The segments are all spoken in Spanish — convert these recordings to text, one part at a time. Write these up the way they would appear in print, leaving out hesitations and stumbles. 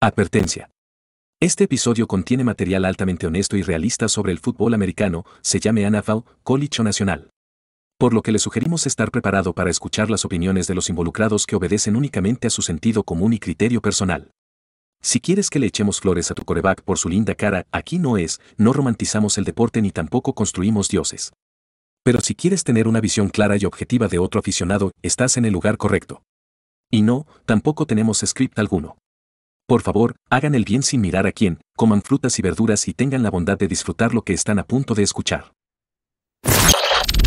Advertencia. Este episodio contiene material altamente honesto y realista sobre el fútbol americano, se llame NFL, college o nacional. Por lo que le sugerimos estar preparado para escuchar las opiniones de los involucrados que obedecen únicamente a su sentido común y criterio personal. Si quieres que le echemos flores a tu quarterback por su linda cara, aquí no romantizamos el deporte ni tampoco construimos dioses. Pero si quieres tener una visión clara y objetiva de otro aficionado, estás en el lugar correcto. Y no, tampoco tenemos script alguno. Por favor, hagan el bien sin mirar a quién, coman frutas y verduras y tengan la bondad de disfrutar lo que están a punto de escuchar.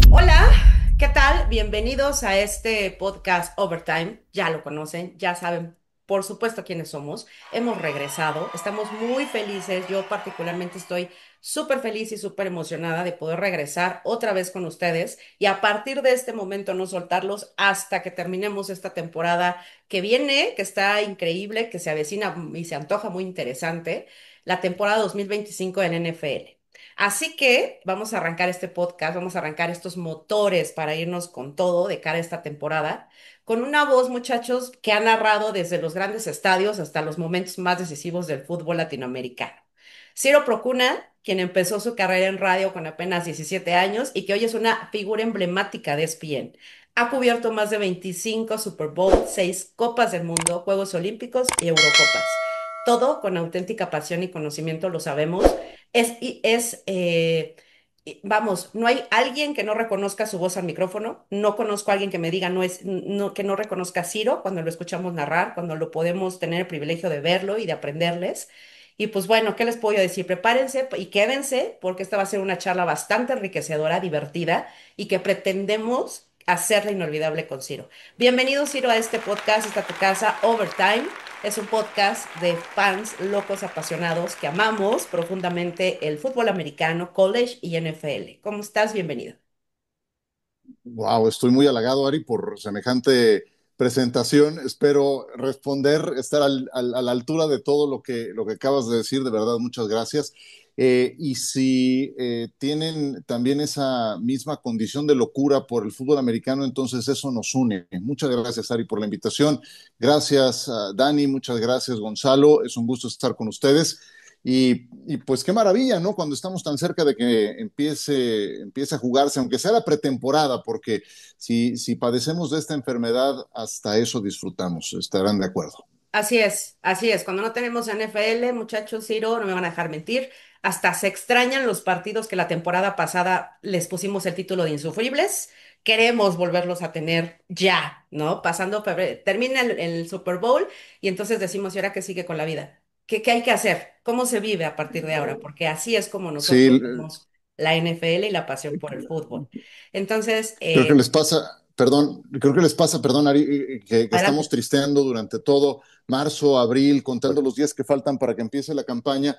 Hola, ¿qué tal? Bienvenidos a este podcast Overtime. Ya lo conocen, ya saben, por supuesto, quiénes somos. Hemos regresado, estamos muy felices. Yo particularmente estoy súper feliz y súper emocionada de poder regresar otra vez con ustedes y a partir de este momento no soltarlos hasta que terminemos esta temporada que viene, que está increíble, que se avecina y se antoja muy interesante, la temporada 2025 en NFL. Así que vamos a arrancar este podcast, vamos a arrancar estos motores para irnos con todo de cara a esta temporada, con una voz, muchachos, que ha narrado desde los grandes estadios hasta los momentos más decisivos del fútbol latinoamericano. Ciro Procuna, quien empezó su carrera en radio con apenas 17 años y que hoy es una figura emblemática de ESPN. Ha cubierto más de 25 Super Bowl, 6 Copas del Mundo, Juegos Olímpicos y Eurocopas. Todo con auténtica pasión y conocimiento, lo sabemos. Vamos, no hay alguien que no reconozca su voz al micrófono. No conozco a alguien que me diga que no reconozca a Ciro cuando lo escuchamos narrar, cuando lo podemos tener el privilegio de verlo y de aprenderles. Y pues bueno, ¿qué les puedo decir? Prepárense y quédense porque esta va a ser una charla bastante enriquecedora, divertida y que pretendemos hacerla inolvidable con Ciro. Bienvenido, Ciro, a este podcast, esta tu casa, Overtime. Es un podcast de fans locos apasionados que amamos profundamente el fútbol americano, college y NFL. ¿Cómo estás? Bienvenido. Wow, estoy muy halagado, Ari, por semejante presentación. Espero responder, estar a la altura de todo lo que acabas de decir. De verdad, muchas gracias. Y si tienen también esa misma condición de locura por el fútbol americano, entonces eso nos une. Muchas gracias, Ari, por la invitación. Gracias, Dani. Muchas gracias, Gonzalo. Es un gusto estar con ustedes. Y pues qué maravilla, ¿no? Cuando estamos tan cerca de que empiece a jugarse, aunque sea la pretemporada, porque si padecemos de esta enfermedad, hasta eso disfrutamos, estarán de acuerdo. Así es, así es. Cuando no tenemos NFL, muchachos, Ciro, no me van a dejar mentir, hasta se extrañan los partidos que la temporada pasada les pusimos el título de insufribles. Queremos volverlos a tener ya, ¿no? Pasando febrero, termina el Super Bowl y entonces decimos, ¿y ahora qué sigue con la vida? ¿Qué hay que hacer? ¿Cómo se vive a partir de ahora? Porque así es como nosotros Sí, vemos la NFL y la pasión por el fútbol. Entonces, creo que les pasa, perdón, creo que les pasa, perdón, Ari, que estamos adelante. tristeando durante todo marzo, abril, contando los días que faltan para que empiece la campaña.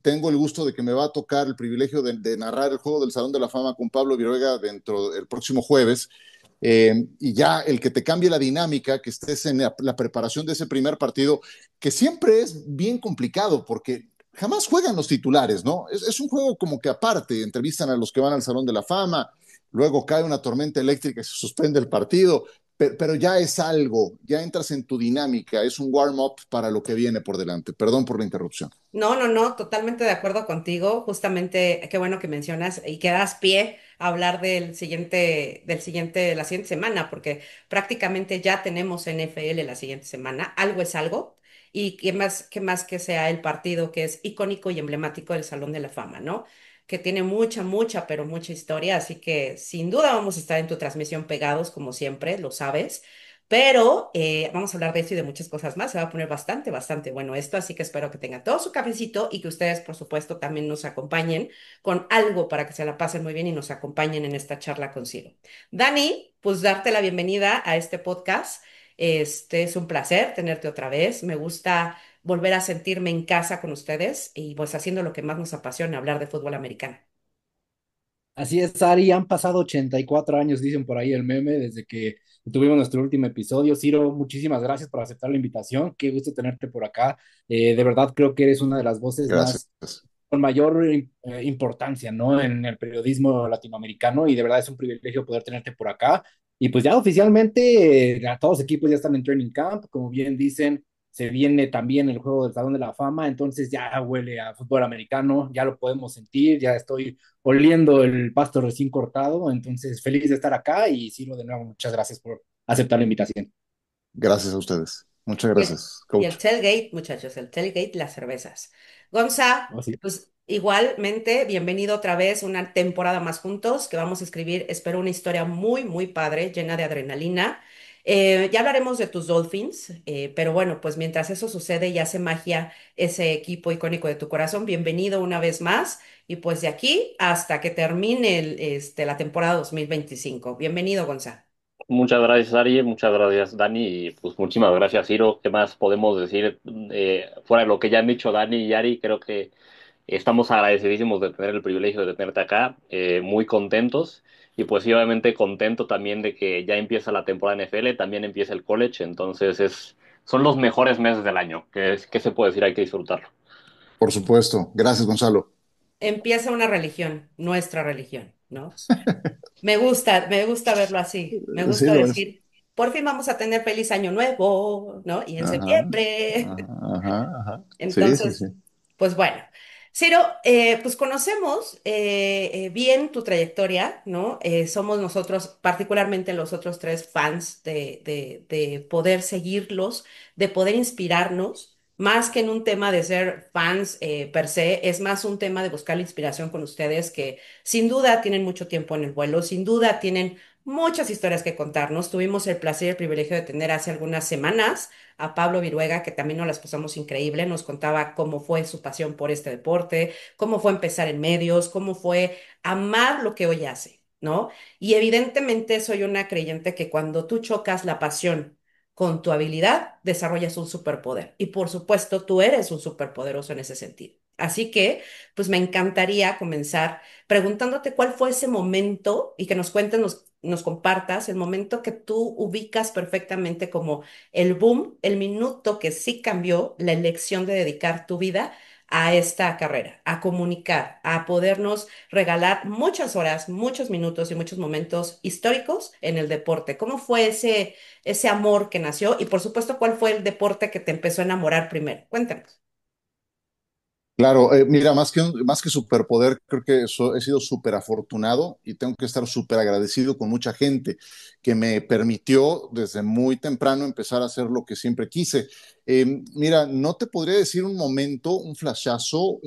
Tengo el gusto de que me va a tocar el privilegio de narrar el juego del Salón de la Fama con Pablo Viruega dentro del próximo jueves. Y ya el que te cambie la dinámica, que estés en la preparación de ese primer partido, que siempre es bien complicado porque jamás juegan los titulares, ¿no? Es un juego como que aparte, entrevistan a los que van al Salón de la Fama, luego cae una tormenta eléctrica y se suspende el partido, pero ya es algo, ya entras en tu dinámica, es un warm-up para lo que viene por delante. Perdón por la interrupción. No, no, no, totalmente de acuerdo contigo. Justamente, qué bueno que mencionas y que das pie a hablar la siguiente semana, porque prácticamente ya tenemos NFL la siguiente semana. Algo es algo. Y qué más que sea el partido que es icónico y emblemático del Salón de la Fama, ¿no? Que tiene mucha, pero mucha historia. Así que sin duda vamos a estar en tu transmisión pegados, como siempre, lo sabes. Pero vamos a hablar de esto y de muchas cosas más. Se va a poner bastante bueno esto, así que espero que tengan todo su cafecito y que ustedes, por supuesto, también nos acompañen con algo para que se la pasen muy bien y nos acompañen en esta charla con Ciro. Dani, pues darte la bienvenida a este podcast. Este es un placer tenerte otra vez. Me gusta volver a sentirme en casa con ustedes y pues haciendo lo que más nos apasiona, hablar de fútbol americano. Así es, Ari, han pasado 84 años, dicen por ahí el meme, desde que tuvimos nuestro último episodio. Ciro, muchísimas gracias por aceptar la invitación. Qué gusto tenerte por acá. De verdad creo que eres una de las voces más Gracias. con mayor importancia, ¿no? En el periodismo latinoamericano y de verdad es un privilegio poder tenerte por acá. Y pues ya oficialmente todos los equipos ya están en training camp, como bien dicen. se viene también el juego del Salón de la Fama, entonces ya huele a fútbol americano, ya lo podemos sentir, ya estoy oliendo el pasto recién cortado, entonces feliz de estar acá y Ciro, de nuevo, muchas gracias por aceptar la invitación. Gracias a ustedes. Muchas Y el, gracias, y coach. el tailgate, muchachos, el tailgate, las cervezas. Gonza, Así. pues igualmente, bienvenido otra vez, una temporada más juntos, que vamos a escribir, espero, una historia muy, muy padre, llena de adrenalina. Ya hablaremos de tus Dolphins, pero bueno, pues mientras eso sucede y hace magia ese equipo icónico de tu corazón, bienvenido una vez más. Y pues de aquí hasta que termine la temporada 2025. Bienvenido, Gonza. Muchas gracias, Ari, muchas gracias, Dani, y pues muchísimas gracias, Ciro. ¿Qué más podemos decir? Fuera de lo que ya han dicho Dani y Ari, creo que estamos agradecidísimos de tener el privilegio de tenerte acá, muy contentos, y pues sí, obviamente contento también de que ya empieza la temporada NFL, también empieza el college, entonces son los mejores meses del año, ¿qué se puede decir? Hay que disfrutarlo. Por supuesto. Gracias, Gonzalo. Empieza una religión, nuestra religión, ¿no? Me gusta verlo así. Me Sí, gusta lo es. decir, por fin vamos a tener feliz año nuevo, ¿no? Y en Ajá, septiembre. ajá, ajá, ajá. Sí, sí, sí. Entonces, pues bueno. Ciro, pues conocemos bien tu trayectoria, ¿no? Somos nosotros, particularmente los otros tres fans de poder seguirlos, de poder inspirarnos, más que en un tema de ser fans per se, es más un tema de buscar la inspiración con ustedes que sin duda tienen mucho tiempo en el vuelo, sin duda tienen muchas historias que contarnos. Tuvimos el placer y el privilegio de tener hace algunas semanas a Pablo Viruega, que también nos las pasamos increíble, nos contaba cómo fue su pasión por este deporte, cómo fue empezar en medios, cómo fue amar lo que hoy hace, ¿no? Y evidentemente soy una creyente que cuando tú chocas la pasión con tu habilidad, desarrollas un superpoder. Y por supuesto, tú eres un superpoderoso en ese sentido. Así que, pues me encantaría comenzar preguntándote cuál fue ese momento y que nos cuentes, nos compartas el momento que tú ubicas perfectamente como el boom, el minuto que sí cambió la elección de dedicar tu vida a esta carrera, a comunicar, a podernos regalar muchas horas, muchos minutos y muchos momentos históricos en el deporte. ¿Cómo fue ese amor que nació? Y por supuesto, ¿cuál fue el deporte que te empezó a enamorar primero? Cuéntanos. Claro, mira, más que superpoder, creo que he sido súper afortunado y tengo que estar súper agradecido con mucha gente que me permitió desde muy temprano empezar a hacer lo que siempre quise. Mira, no te podría decir un momento, un flashazo,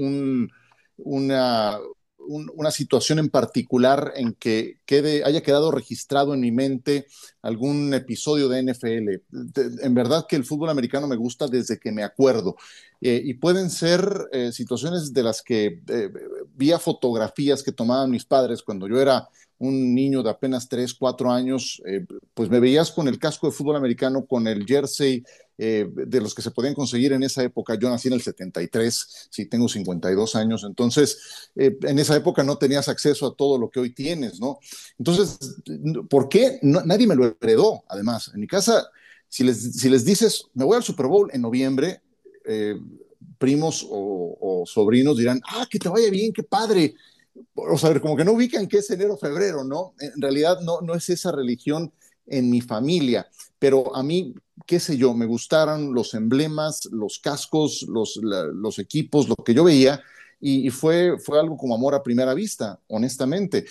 una, una situación en particular en que haya quedado registrado en mi mente algún episodio de NFL. En verdad que el fútbol americano me gusta desde que me acuerdo. Y pueden ser situaciones de las que vía fotografías que tomaban mis padres cuando yo era un niño de apenas 3 4 años, pues me veías con el casco de fútbol americano, con el jersey de los que se podían conseguir en esa época. Yo nací en el 73, sí, tengo 52 años, entonces en esa época no tenías acceso a todo lo que hoy tienes, ¿no? Entonces, ¿por qué? No, nadie me lo heredó, además. En mi casa, si les dices, me voy al Super Bowl en noviembre, eh, primos o sobrinos dirán, ah, que te vaya bien, qué padre. O sea, como que no ubican que es enero, febrero, ¿no? En realidad no es esa religión en mi familia, pero a mí, qué sé yo, me gustaron los emblemas, los cascos, los equipos, lo que yo veía, y fue algo como amor a primera vista, honestamente.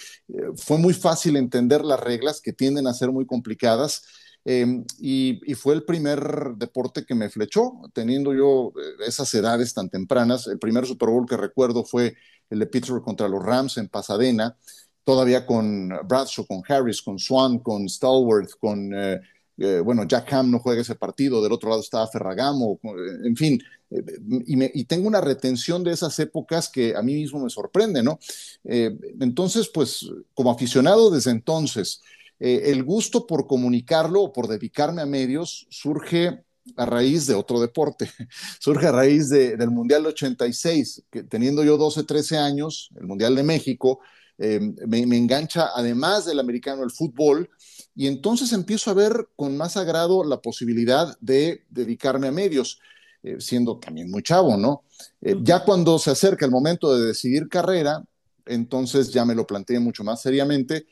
Fue muy fácil entender las reglas que tienden a ser muy complicadas. Y fue el primer deporte que me flechó, teniendo yo esas edades tan tempranas. El primer Super Bowl que recuerdo fue el de Pittsburgh contra los Rams en Pasadena, todavía con Bradshaw, con Harris, con Swan, con Stallworth, con, bueno, Jack Ham no juega ese partido, del otro lado estaba Ferragamo, en fin, y tengo una retención de esas épocas que a mí mismo me sorprende, ¿no? Entonces, pues, como aficionado desde entonces, el gusto por comunicarlo o por dedicarme a medios surge a raíz de otro deporte, surge a raíz del Mundial 86, que teniendo yo 12, 13 años, el Mundial de México, me engancha además del americano el fútbol, y entonces empiezo a ver con más agrado la posibilidad de dedicarme a medios, siendo también muy chavo, ¿no? Ya Ujú. cuando se acerca el momento de decidir carrera, entonces ya me lo planteé mucho más seriamente,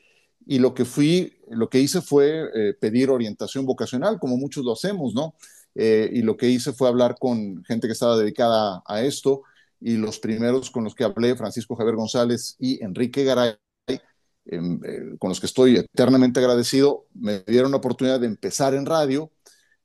y lo que hice fue pedir orientación vocacional, como muchos lo hacemos, ¿no? y lo que hice fue hablar con gente que estaba dedicada a esto, y los primeros con los que hablé, Francisco Javier González y Enrique Garay, con los que estoy eternamente agradecido, me dieron la oportunidad de empezar en radio.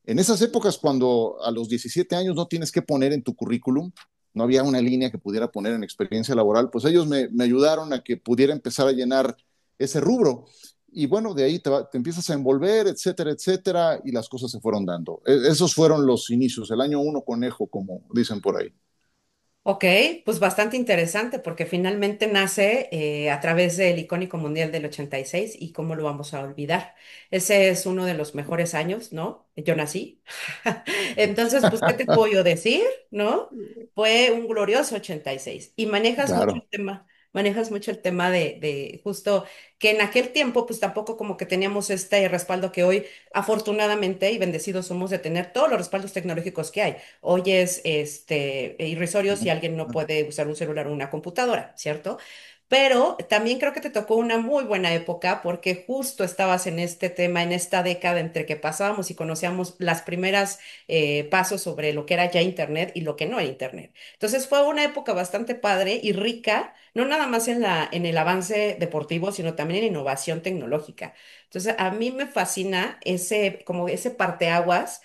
En esas épocas, cuando a los 17 años no tienes que poner en tu currículum, no había una línea que pudiera poner en experiencia laboral, pues ellos me ayudaron a que pudiera empezar a llenar ese rubro. Y bueno, de ahí te empiezas a envolver, etcétera, etcétera, y las cosas se fueron dando. Esos fueron los inicios, el año uno conejo, como dicen por ahí. Ok, pues bastante interesante porque finalmente nace a través del icónico Mundial del 86 y cómo lo vamos a olvidar. Ese es uno de los mejores años, ¿no? Yo nací. Entonces, pues, ¿qué te puedo yo decir? ¿No? Fue un glorioso 86 y Claro. manejas mucho el tema de justo que en aquel tiempo, pues tampoco como que teníamos este respaldo que hoy, afortunadamente y bendecidos somos de tener todos los respaldos tecnológicos que hay. Hoy es irrisorio si alguien no puede usar un celular o una computadora, ¿cierto? Pero también creo que te tocó una muy buena época porque justo estabas en este tema, en esta década entre que pasábamos y conocíamos las primeras pasos sobre lo que era ya Internet y lo que no era Internet. Entonces fue una época bastante padre y rica, no nada más en el avance deportivo, sino también en innovación tecnológica. Entonces a mí me fascina como ese parteaguas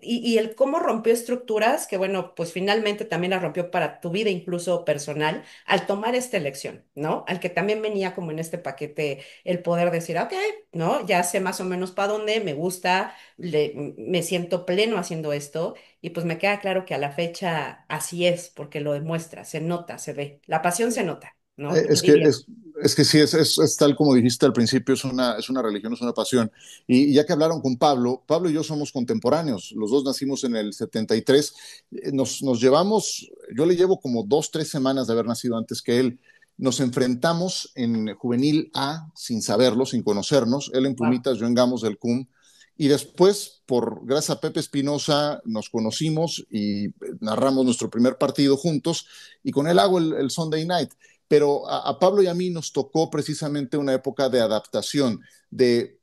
y el cómo rompió estructuras que, bueno, pues finalmente también la rompió para tu vida incluso personal al tomar esta elección, ¿no? Al que también venía como en este paquete el poder decir, ok, ¿no? Ya sé más o menos para dónde, me gusta, me siento pleno haciendo esto y pues me queda claro que a la fecha así es, porque lo demuestra, se nota, se ve, la pasión se nota, ¿no? Yo Es que, diría. es que sí, es tal como dijiste al principio, es una religión, es una pasión. Y ya que hablaron con Pablo, Pablo y yo somos contemporáneos, los dos nacimos en el 73, nos llevamos, yo le llevo como 2, 3 semanas de haber nacido antes que él. Nos enfrentamos en Juvenil A sin saberlo, sin conocernos, él en Wow. Pumitas, yo en Gamos del CUM, y después, gracias a Pepe Espinosa, nos conocimos y narramos nuestro primer partido juntos, y con él hago el Sunday Night. Pero a Pablo y a mí nos tocó precisamente una época de adaptación,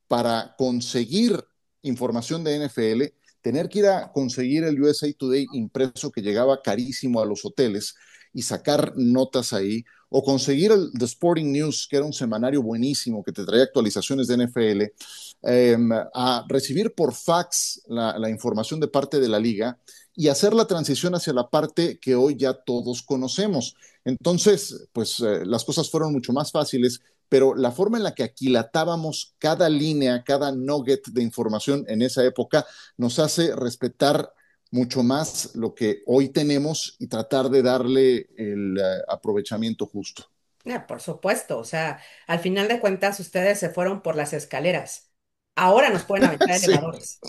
para conseguir información de NFL, tener que ir a conseguir el USA Today impreso que llegaba carísimo a los hoteles y sacar notas ahí, o conseguir el The Sporting News, que era un semanario buenísimo que te traía actualizaciones de NFL, a recibir por fax la información de parte de la liga y hacer la transición hacia la parte que hoy ya todos conocemos. Entonces, pues las cosas fueron mucho más fáciles, pero la forma en la que aquilatábamos cada línea, cada nugget de información en esa época nos hace respetar mucho más lo que hoy tenemos y tratar de darle el aprovechamiento justo. Por supuesto, o sea, al final de cuentas ustedes se fueron por las escaleras. Ahora nos pueden aventar Sí, elevadores,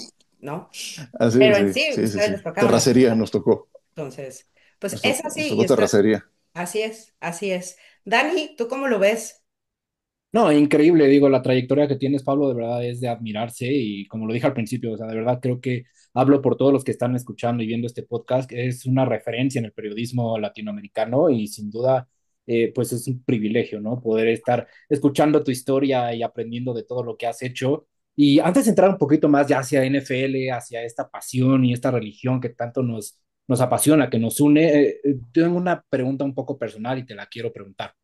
¿no? así, Pero en sí, sí, sí, sí, ustedes sí. les tocaron las Terracería escaleras. nos tocó, Entonces, pues es nos así y tocó terracería. así es, así es. Dani, ¿tú cómo lo ves? No, increíble, digo, la trayectoria que tienes, Pablo, de verdad es de admirarse y como lo dije al principio, o sea, de verdad creo que hablo por todos los que están escuchando y viendo este podcast, es una referencia en el periodismo latinoamericano y sin duda, pues es un privilegio, ¿no? Poder estar escuchando tu historia y aprendiendo de todo lo que has hecho. Y antes de entrar un poquito más ya hacia NFL, hacia esta pasión y esta religión que tanto nos apasiona, que nos une, tengo una pregunta un poco personal y te la quiero preguntar.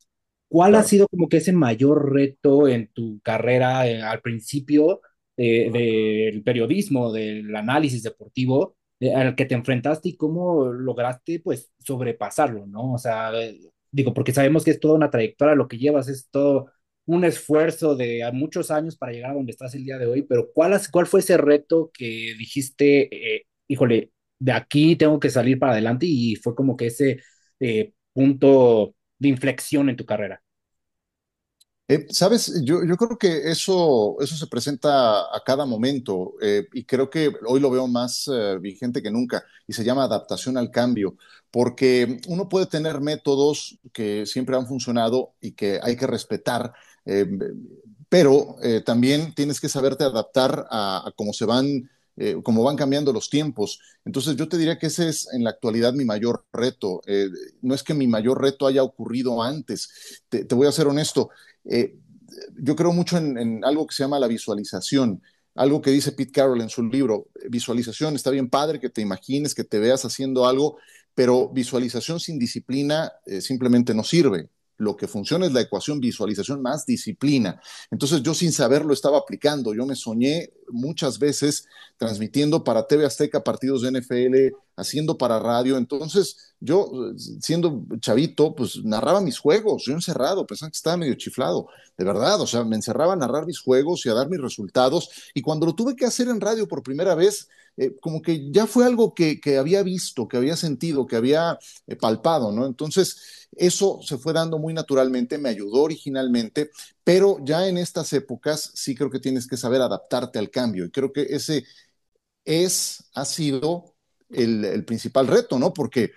¿Cuál ha Claro. sido como que ese mayor reto en tu carrera al principio del periodismo, del análisis deportivo, al que te enfrentaste y cómo lograste pues sobrepasarlo, ¿no? O sea, digo, porque sabemos que es toda una trayectoria, lo que llevas es todo un esfuerzo de muchos años para llegar a donde estás el día de hoy, pero ¿cuál fue ese reto que dijiste, híjole, de aquí tengo que salir para adelante y fue como que ese punto de inflexión en tu carrera? Sabes, yo creo que eso se presenta a cada momento, y creo que hoy lo veo más vigente que nunca, y se llama adaptación al cambio, porque uno puede tener métodos que siempre han funcionado y que hay que respetar, eh, pero también tienes que saberte adaptar a cómo van cambiando los tiempos. Entonces yo te diría que ese es en la actualidad mi mayor reto. No es que mi mayor reto haya ocurrido antes, te voy a ser honesto. eh, yo creo mucho en algo que se llama la visualización. algo que dice Pete Carroll en su libro, visualización, está bien padre que te imagines, que te veas haciendo algo, pero visualización sin disciplina simplemente no sirve. Lo que funciona es la ecuación visualización más disciplina. Entonces yo sin saberlo estaba aplicando. Yo me soñé muchas veces transmitiendo para TV Azteca partidos de NFL, haciendo para radio. Entonces yo, siendo chavito, pues narraba mis juegos, yo encerrado, pensaba que estaba medio chiflado, de verdad. O sea, me encerraba a narrar mis juegos y a dar mis resultados. Y cuando lo tuve que hacer en radio por primera vez, como que ya fue algo que había visto, que había sentido, que había palpado, ¿no? Entonces, eso se fue dando muy naturalmente, me ayudó originalmente, pero ya en estas épocas sí creo que tienes que saber adaptarte al cambio. Y creo que ese ha sido el principal reto, ¿no? Porque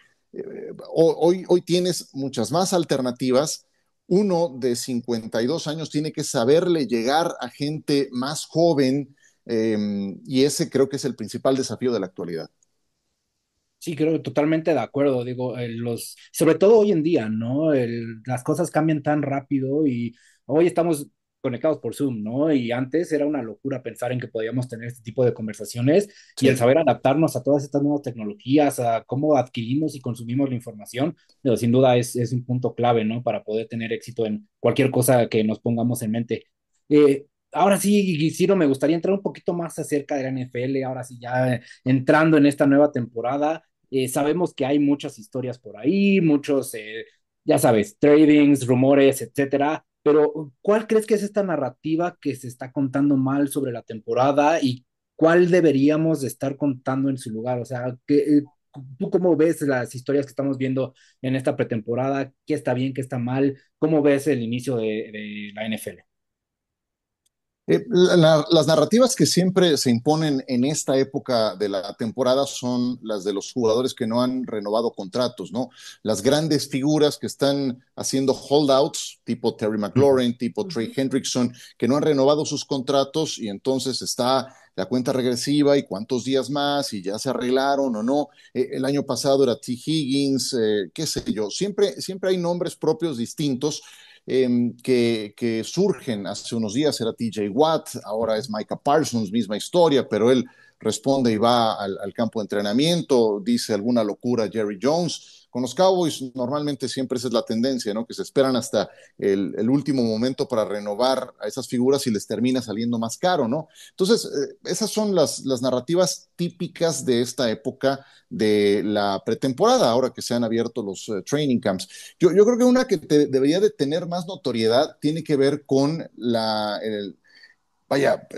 hoy tienes muchas más alternativas. Uno de 52 años tiene que saberle llegar a gente más joven, y ese creo que es el principal desafío de la actualidad. Sí, creo que totalmente de acuerdo. Digo, sobre todo hoy en día, ¿no? Las cosas cambian tan rápido y hoy estamos conectados por Zoom, ¿no? Y antes era una locura pensar en que podíamos tener este tipo de conversaciones y el Sí. saber adaptarnos a todas estas nuevas tecnologías, a cómo adquirimos y consumimos la información, pero sin duda es un punto clave, ¿no? Para poder tener éxito en cualquier cosa que nos pongamos en mente. Ahora sí, Ciro, me gustaría entrar un poquito más acerca de la NFL, ahora sí ya entrando en esta nueva temporada. Sabemos que hay muchas historias por ahí, muchos, ya sabes, tradings, rumores, etcétera, pero ¿cuál crees que es esta narrativa que se está contando mal sobre la temporada y cuál deberíamos de estar contando en su lugar? O sea, ¿tú cómo ves las historias que estamos viendo en esta pretemporada? ¿Qué está bien, qué está mal? ¿Cómo ves el inicio de la NFL? Las narrativas que siempre se imponen en esta época de la temporada son las de los jugadores que no han renovado contratos, ¿no? Las grandes figuras que están haciendo holdouts, tipo Terry McLaurin, tipo Trey Hendrickson, que no han renovado sus contratos y entonces está la cuenta regresiva y cuántos días más y ya se arreglaron o no. El año pasado era T. Higgins, qué sé yo. Siempre hay nombres propios distintos que surgen. Hace unos días era TJ Watt, ahora es Micah Parsons, misma historia, pero él responde y va al campo de entrenamiento, dice alguna locura Jerry Jones. Con los Cowboys normalmente siempre esa es la tendencia, ¿no? Que se esperan hasta el último momento para renovar a esas figuras y les termina saliendo más caro, ¿no? Entonces, esas son las narrativas típicas de esta época de la pretemporada, ahora que se han abierto los training camps. Yo creo que una que debería de tener más notoriedad tiene que ver con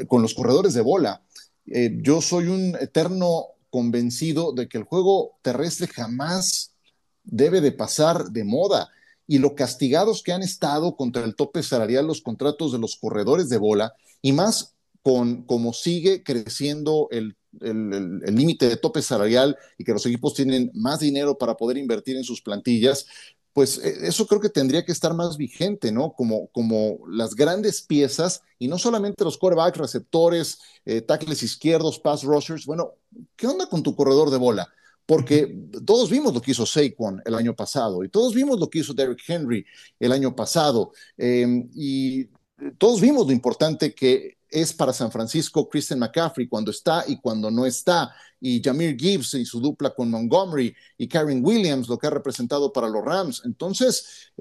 con los corredores de bola. Yo soy un eterno convencido de que el juego terrestre jamás debe de pasar de moda. Y lo castigados que han estado contra el tope salarial los contratos de los corredores de bola, y más con cómo sigue creciendo el límite de tope salarial y que los equipos tienen más dinero para poder invertir en sus plantillas, pues eso creo que tendría que estar más vigente, ¿no? Como las grandes piezas y no solamente los quarterbacks, receptores, tackles izquierdos, pass rushers. Bueno, ¿qué onda con tu corredor de bola? Porque todos vimos lo que hizo Saquon el año pasado y todos vimos lo que hizo Derrick Henry el año pasado, y todos vimos lo importante que es para San Francisco Christian McCaffrey cuando está y cuando no está, y Jahmyr Gibbs y su dupla con Montgomery y Karen Williams, lo que ha representado para los Rams. Entonces,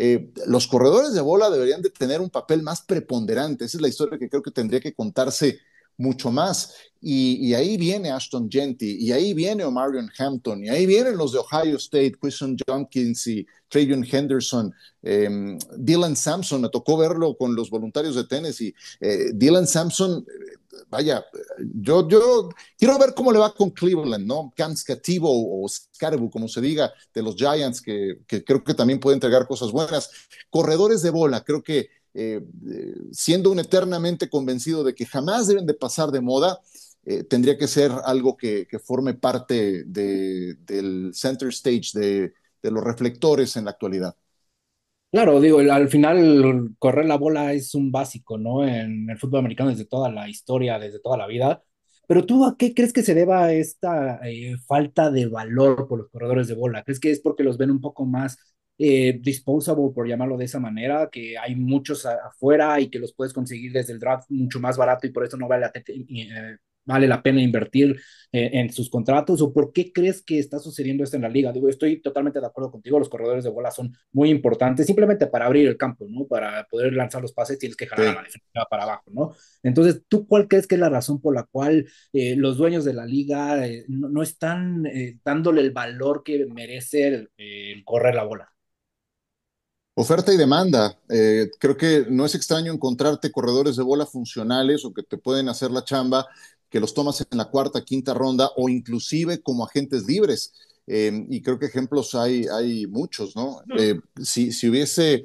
los corredores de bola deberían de tener un papel más preponderante. Esa es la historia que creo que tendría que contarse mucho más. Y ahí viene Ashton Genty, y ahí viene Omarion Hampton, y ahí vienen los de Ohio State, Quinton Junkins y Travion Henderson, Dylan Sampson, me tocó verlo con los voluntarios de Tennessee. Dylan Sampson, vaya, yo quiero ver cómo le va con Cleveland, ¿no? Cam Scativo o Scaribu, como se diga, de los Giants, que creo que también puede entregar cosas buenas. Corredores de bola, creo que siendo un eternamente convencido de que jamás deben de pasar de moda, tendría que ser algo que forme parte del center stage, de los reflectores en la actualidad. Claro, digo, al final correr la bola es un básico, ¿no? En el fútbol americano desde toda la historia, desde toda la vida. Pero tú, ¿a qué crees que se deba esta falta de valor por los corredores de bola? ¿Crees que es porque los ven un poco más disposable, por llamarlo de esa manera, que hay muchos afuera y que los puedes conseguir desde el draft mucho más barato y por eso no vale la pena invertir en sus contratos? ¿O por qué crees que está sucediendo esto en la liga? Digo, estoy totalmente de acuerdo contigo, los corredores de bola son muy importantes simplemente para abrir el campo, ¿no? Para poder lanzar los pases tienes que jalar a la Sí. defensiva para abajo, ¿no? Entonces, ¿tú cuál crees que es la razón por la cual los dueños de la liga no están dándole el valor que merece el correr la bola? Oferta y demanda. Creo que no es extraño encontrarte corredores de bola funcionales o que te pueden hacer la chamba, que los tomas en la cuarta, quinta ronda o inclusive como agentes libres. Y creo que ejemplos hay muchos, ¿no? Si hubiese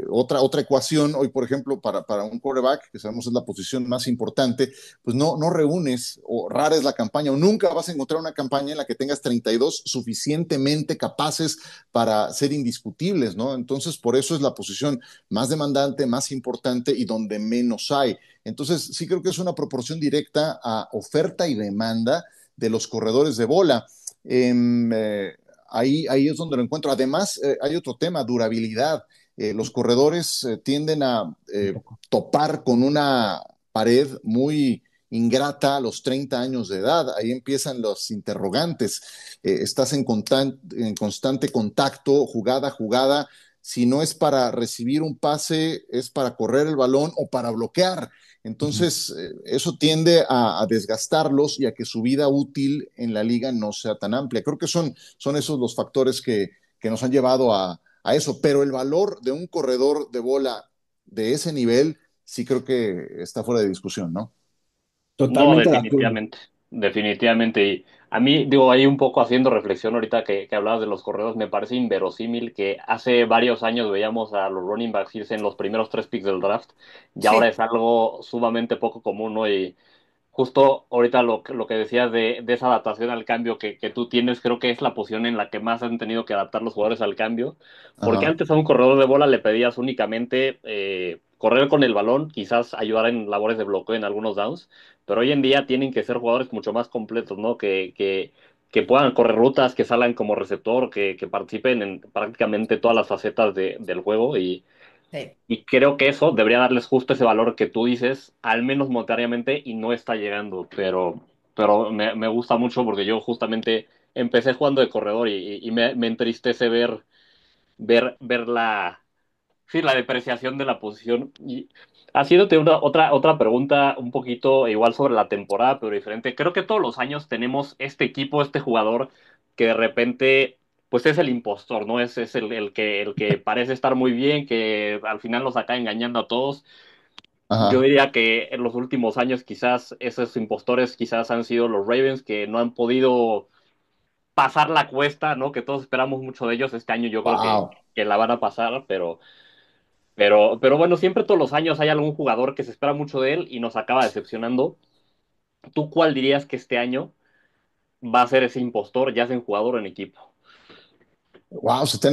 otra ecuación, hoy por ejemplo, para un quarterback, que sabemos es la posición más importante, pues no reúnes, o rara es la campaña, o nunca vas a encontrar una campaña en la que tengas 32 suficientemente capaces para ser indiscutibles, ¿no? Entonces, por eso es la posición más demandante, más importante y donde menos hay. Entonces, sí creo que es una proporción directa a oferta y demanda de los corredores de bola. Ahí es donde lo encuentro. Además, hay otro tema, durabilidad. Los corredores tienden a Un poco. topar con una pared muy ingrata a los 30 años de edad. Ahí empiezan los interrogantes. Estás en constante contacto, jugada a jugada. Si no es para recibir un pase, es para correr el balón o para bloquear. Ujú. Entonces, eso tiende a desgastarlos y a que su vida útil en la liga no sea tan amplia. Creo que son esos los factores que nos han llevado a eso, pero el valor de un corredor de bola de ese nivel sí creo que está fuera de discusión, ¿no? No, Totalmente de acuerdo. definitivamente, definitivamente. Y a mí, digo, ahí un poco haciendo reflexión ahorita que hablabas de los corredores, me parece inverosímil que hace varios años veíamos a los running backs irse en los primeros 3 picks del draft y ahora Sí, es algo sumamente poco común, ¿no? Y justo ahorita lo que decías de esa adaptación al cambio que tú tienes, creo que es la posición en la que más han tenido que adaptar los jugadores al cambio, porque Ajá. antes a un corredor de bola le pedías únicamente correr con el balón, quizás ayudar en labores de bloqueo en algunos downs, pero hoy en día tienen que ser jugadores mucho más completos, ¿no? Que puedan correr rutas, que salgan como receptor, que participen en prácticamente todas las facetas del juego sí. y creo que eso debería darles justo ese valor que tú dices, al menos monetariamente, y no está llegando. Pero me gusta mucho porque yo justamente empecé jugando de corredor y me entristece ver sí, la depreciación de la posición. Y haciéndote otra pregunta un poquito igual sobre la temporada, pero diferente. Creo que todos los años tenemos este equipo, este jugador que de repente, pues es el impostor, ¿no? Es el que parece estar muy bien, que al final nos acaba engañando a todos. Yo Ajá. diría que en los últimos años quizás esos impostores quizás han sido los Ravens que no han podido pasar la cuesta, ¿no? Que todos esperamos mucho de ellos. Este año yo creo Wow. que la van a pasar, pero bueno, siempre todos los años hay algún jugador que se espera mucho de él y nos acaba decepcionando. ¿Tú cuál dirías que este año va a ser ese impostor, ya sea en jugador o en equipo? Wow, se te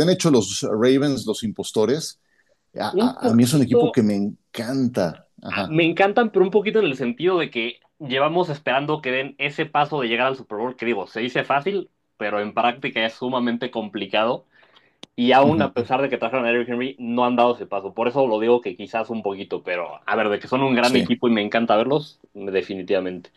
han hecho los Ravens los impostores. A, Un a mí es un equipo poquito, que me encanta. Ajá. me encantan, pero un poquito en el sentido de que llevamos esperando que den ese paso de llegar al Super Bowl, que digo, se dice fácil, pero en práctica es sumamente complicado. Y aún a Ujú. pesar de que trajeron a Eric Henry, no han dado ese paso. Por eso lo digo que quizás un poquito, pero a ver, de que son un gran Sí. equipo y me encanta verlos, definitivamente.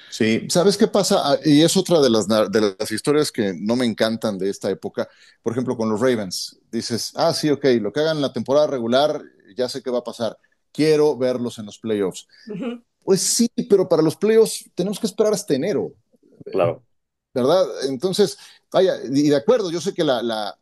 Sí, ¿sabes qué pasa? Y es otra de las historias que no me encantan de esta época. Por ejemplo, con los Ravens. Dices, sí, ok, lo que hagan en la temporada regular, ya sé qué va a pasar. Quiero verlos en los playoffs. Ujú. Pues sí, pero para los playoffs tenemos que esperar hasta enero, Claro. ¿verdad? Entonces, vaya, y de acuerdo, yo sé que la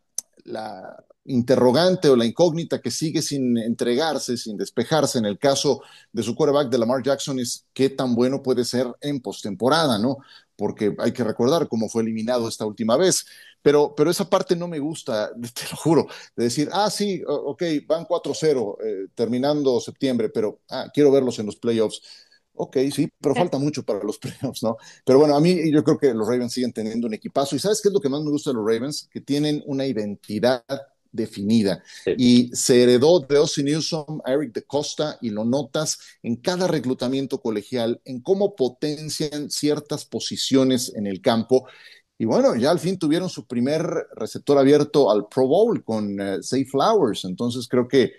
interrogante o la incógnita que sigue sin entregarse, sin despejarse en el caso de su quarterback de Lamar Jackson es qué tan bueno puede ser en postemporada, ¿no? Porque hay que recordar cómo fue eliminado esta última vez. Pero esa parte no me gusta, te lo juro, de decir, sí, ok, van 4-0 terminando septiembre, pero quiero verlos en los playoffs. Ok, sí, pero falta mucho para los playoffs, ¿no? Pero bueno, a mí yo creo que los Ravens siguen teniendo un equipazo. ¿Y sabes qué es lo que más me gusta de los Ravens? Que tienen una identidad definida. Sí. Y se heredó de Ozzie Newsome a Eric DeCosta y lo notas en cada reclutamiento colegial, en cómo potencian ciertas posiciones en el campo Y bueno, ya al fin tuvieron su primer receptor abierto al Pro Bowl con Zay Flowers. Entonces creo que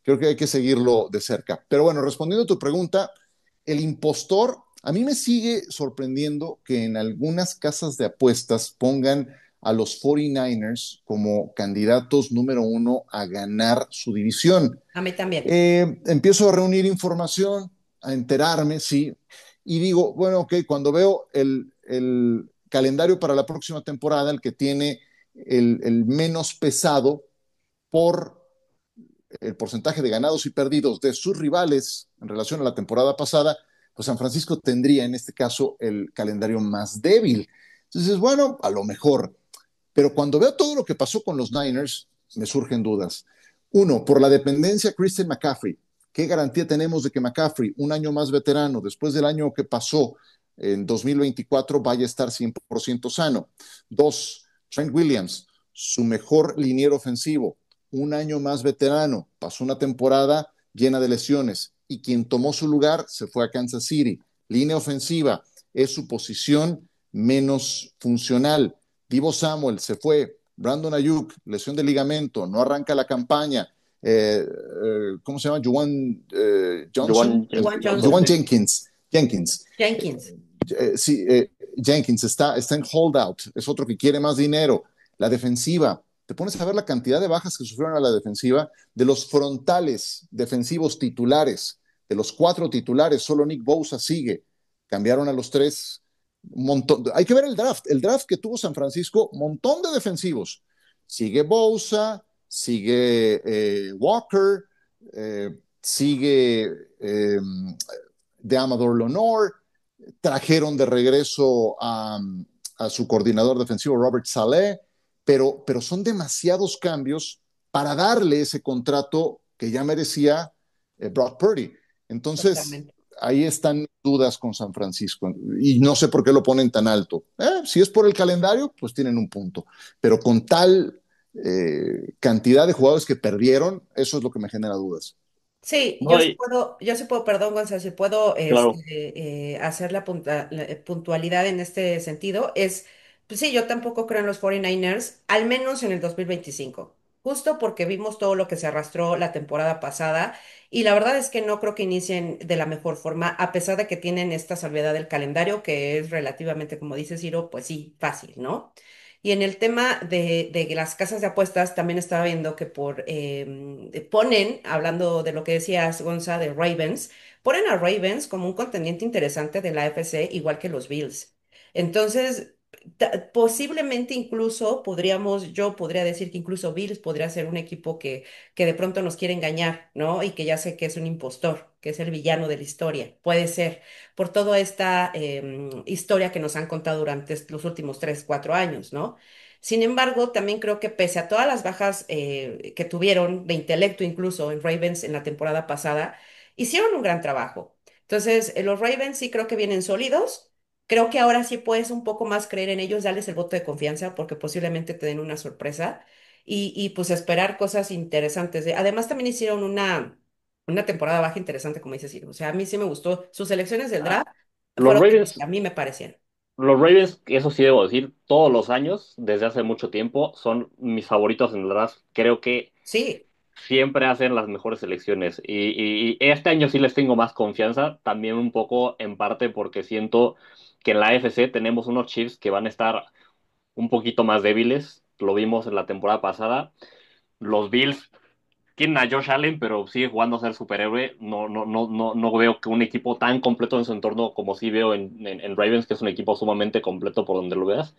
hay que seguirlo de cerca. Pero bueno, respondiendo a tu pregunta, el impostor, a mí me sigue sorprendiendo que en algunas casas de apuestas pongan a los 49ers como candidatos número uno a ganar su división. A mí también. Empiezo a reunir información, a enterarme, sí, y digo, bueno, ok, cuando veo el calendario para la próxima temporada, el que tiene el menos pesado por el porcentaje de ganados y perdidos de sus rivales en relación a la temporada pasada, pues San Francisco tendría en este caso el calendario más débil. Entonces, bueno, a lo mejor, pero cuando veo todo lo que pasó con los Niners, me surgen dudas. Uno, por la dependencia a Christian McCaffrey. ¿Qué garantía tenemos de que McCaffrey, un año más veterano, después del año que pasó en 2024, vaya a estar 100% sano? Dos, Trent Williams, su mejor liniero ofensivo, un año más veterano, pasó una temporada llena de lesiones y quien tomó su lugar se fue a Kansas City. Línea ofensiva es su posición menos funcional. Divo Samuel se fue, Brandon Ayuk, lesión de ligamento, no arranca la campaña. ¿Cómo se llama? Juwan Johnson, Juwan Johnson, Juwan Jenkins. Jenkins. Sí, Jenkins está en holdout, es otro que quiere más dinero. La defensiva, te pones a ver la cantidad de bajas que sufrieron a la defensiva de los frontales defensivos titulares, de los 4 titulares, solo Nick Bosa sigue. Cambiaron a los 3, un montón. Hay que ver el draft que tuvo San Francisco, montón de defensivos. Sigue Bosa, sigue Walker, sigue de Amador Lenore, trajeron de regreso a su coordinador defensivo Robert Saleh, pero son demasiados cambios para darle ese contrato que ya merecía Brock Purdy. Entonces, Totalmente. ahí están dudas con San Francisco y no sé por qué lo ponen tan alto. Si es por el calendario, pues tienen un punto, pero con tal cantidad de jugadores que perdieron, eso es lo que me genera dudas. Sí, No, yo sí puedo, perdón, Gonzalo, si puedo claro. hacer la puntualidad en este sentido, pues sí, yo tampoco creo en los 49ers, al menos en el 2025, justo porque vimos todo lo que se arrastró la temporada pasada y la verdad es que no creo que inicien de la mejor forma, a pesar de que tienen esta salvedad del calendario, que es relativamente, como dice Ciro, pues sí, fácil, ¿no? Y en el tema de las casas de apuestas, también estaba viendo que ponen, hablando de lo que decías, Gonza, de Ravens, ponen a Ravens como un contendiente interesante de la AFC, igual que los Bills. Entonces, posiblemente incluso yo podría decir que incluso Bills podría ser un equipo que de pronto nos quiere engañar, ¿no? Y que ya sé que es un impostor, que es el villano de la historia. Puede ser por toda esta historia que nos han contado durante los últimos 3, 4 años, ¿no? Sin embargo, también creo que pese a todas las bajas que tuvieron de intelecto incluso en Ravens en la temporada pasada, hicieron un gran trabajo. Entonces, los Ravens sí creo que vienen sólidos. Creo que ahora sí puedes un poco más creer en ellos, darles el voto de confianza porque posiblemente te den una sorpresa pues esperar cosas interesantes. Además, también hicieron una temporada baja interesante, como dices, Ciro. O sea, a mí sí me gustó. Sus selecciones del Ah, draft los fueron las que Ravens, a mí me parecieron. los Ravens, eso sí debo decir, todos los años, desde hace mucho tiempo, son mis favoritos en el draft. Creo que Sí, siempre hacen las mejores selecciones. Y este año sí les tengo más confianza, también un poco en parte porque siento que en la AFC tenemos unos Chiefs que van a estar un poquito más débiles. Lo vimos en la temporada pasada. Los Bills tienen a Josh Allen, pero sigue jugando a ser superhéroe. No veo que un equipo tan completo en su entorno como sí veo en Ravens, que es un equipo sumamente completo por donde lo veas.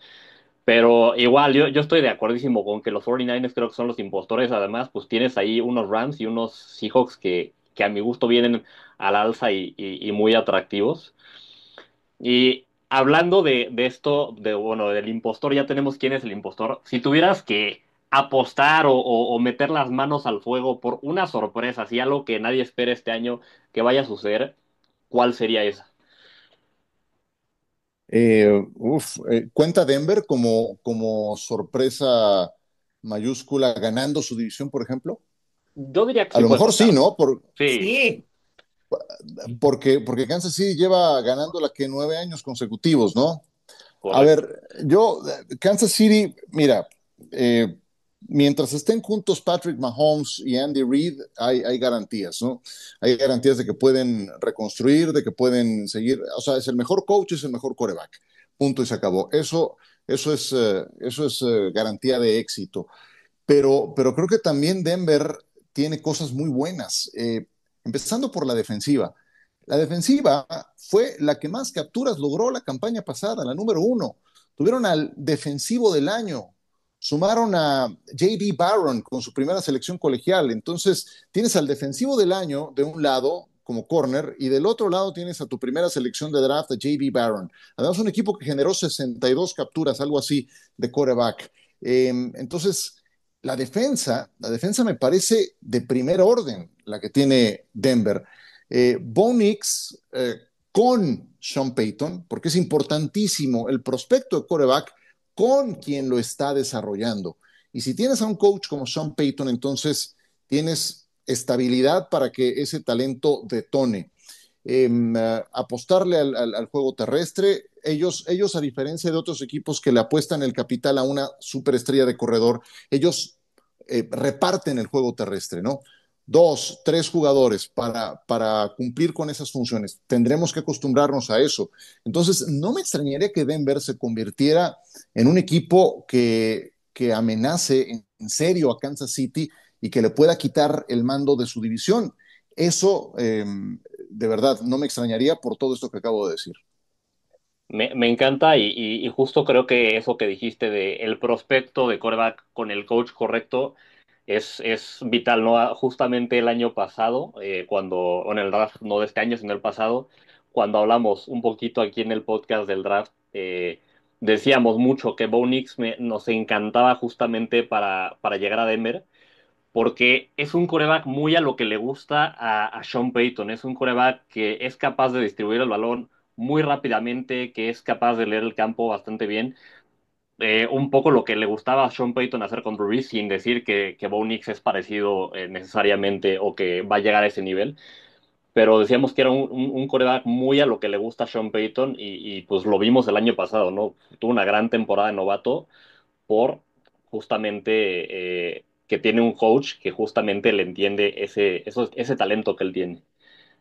Pero igual, yo estoy de acuerdísimo con que los 49ers creo que son los impostores. Además, pues tienes ahí unos Rams y unos Seahawks que a mi gusto vienen al alza y muy atractivos. Y hablando de esto, bueno, del impostor, ya tenemos quién es el impostor. Si tuvieras que apostar o meter las manos al fuego por una sorpresa, así algo que nadie espera este año que vaya a suceder, ¿cuál sería esa? Cuenta Denver como sorpresa mayúscula ganando su división, por ejemplo. Yo diría que A sí lo puede mejor sí, contar. ¿no? Sí, sí, Porque Kansas City lleva ganando la que 9 años consecutivos, ¿no? A correcto. ver, Kansas City, mira, eh, mientras estén juntos Patrick Mahomes y Andy Reid, hay garantías, ¿no? Hay garantías de que pueden reconstruir, de que pueden seguir. O sea, es el mejor coach, es el mejor quarterback. Punto y se acabó. Eso es garantía de éxito. Pero creo que también Denver tiene cosas muy buenas, empezando por la defensiva. La defensiva fue la que más capturas logró la campaña pasada, la número uno. Tuvieron al defensivo del año, sumaron a J.D. Barron con su primera selección colegial. Entonces, tienes al defensivo del año de un lado como corner y del otro lado tienes a tu primera selección de draft, a J.D. Barron. Además, un equipo que generó 62 capturas, algo así, de quarterback. Entonces, la defensa me parece de primer orden, la que tiene Denver. Bo Nix con Sean Payton, porque es importantísimo el prospecto de quarterback con quien lo está desarrollando. Y si tienes a un coach como Sean Payton, entonces tienes estabilidad para que ese talento detone. Apostarle al juego terrestre. Ellos, a diferencia de otros equipos que le apuestan el capital a una superestrella de corredor, ellos reparten el juego terrestre, ¿no? Dos, tres jugadores para cumplir con esas funciones. Tendremos que acostumbrarnos a eso. Entonces, no me extrañaría que Denver se convirtiera en un equipo que amenace en serio a Kansas City y que le pueda quitar el mando de su división. Eso, de verdad, no me extrañaría por todo esto que acabo de decir. Me encanta y justo creo que eso que dijiste de el prospecto de quarterback con el coach correcto es vital, ¿no? Justamente el año pasado, o en el draft, no de este año, sino el pasado, cuando hablamos un poquito aquí en el podcast del draft, decíamos mucho que Bo Nix nos encantaba justamente para llegar a Denver porque es un coreback muy a lo que le gusta a Sean Payton. Es un coreback que es capaz de distribuir el balón muy rápidamente, que es capaz de leer el campo bastante bien. Un poco lo que le gustaba a Sean Payton hacer con Drew Brees, sin decir que Bo Nix es parecido necesariamente o que va a llegar a ese nivel. Pero decíamos que era un coreback muy a lo que le gusta a Sean Payton y pues lo vimos el año pasado, ¿no? Tuvo una gran temporada de novato por justamente que tiene un coach que justamente le entiende ese talento que él tiene.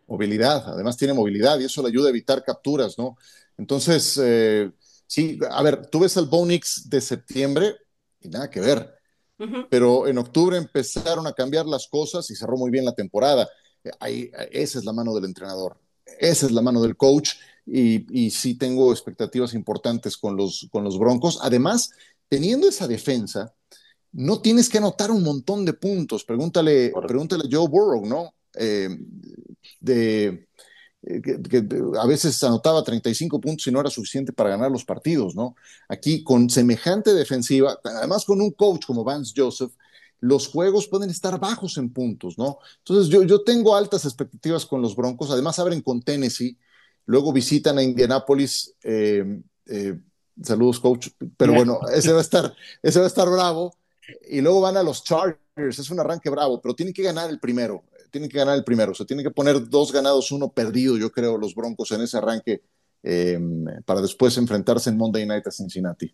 Movilidad, además tiene movilidad y eso le ayuda a evitar capturas, ¿no? Entonces, sí, a ver, tú ves al Bonix de septiembre y nada que ver, Ujú. pero en octubre empezaron a cambiar las cosas y cerró muy bien la temporada. Esa es la mano del entrenador, esa es la mano del coach y sí tengo expectativas importantes con los Broncos. Además, teniendo esa defensa, no tienes que anotar un montón de puntos. Correcto. Pregúntale a Joe Burrow, ¿no? De, que a veces anotaba 35 puntos y no era suficiente para ganar los partidos, ¿no? Aquí con semejante defensiva, además con un coach como Vance Joseph, los juegos pueden estar bajos en puntos, ¿no? Entonces yo tengo altas expectativas con los Broncos, además abren con Tennessee, luego visitan a Indianapolis, saludos coach, pero bueno, ese va a estar bravo, y luego van a los Chargers, es un arranque bravo, pero tienen que ganar el primero, o sea, tienen que poner 2 ganados, 1 perdido, yo creo, los Broncos en ese arranque eh, para después enfrentarse en Monday Night a Cincinnati.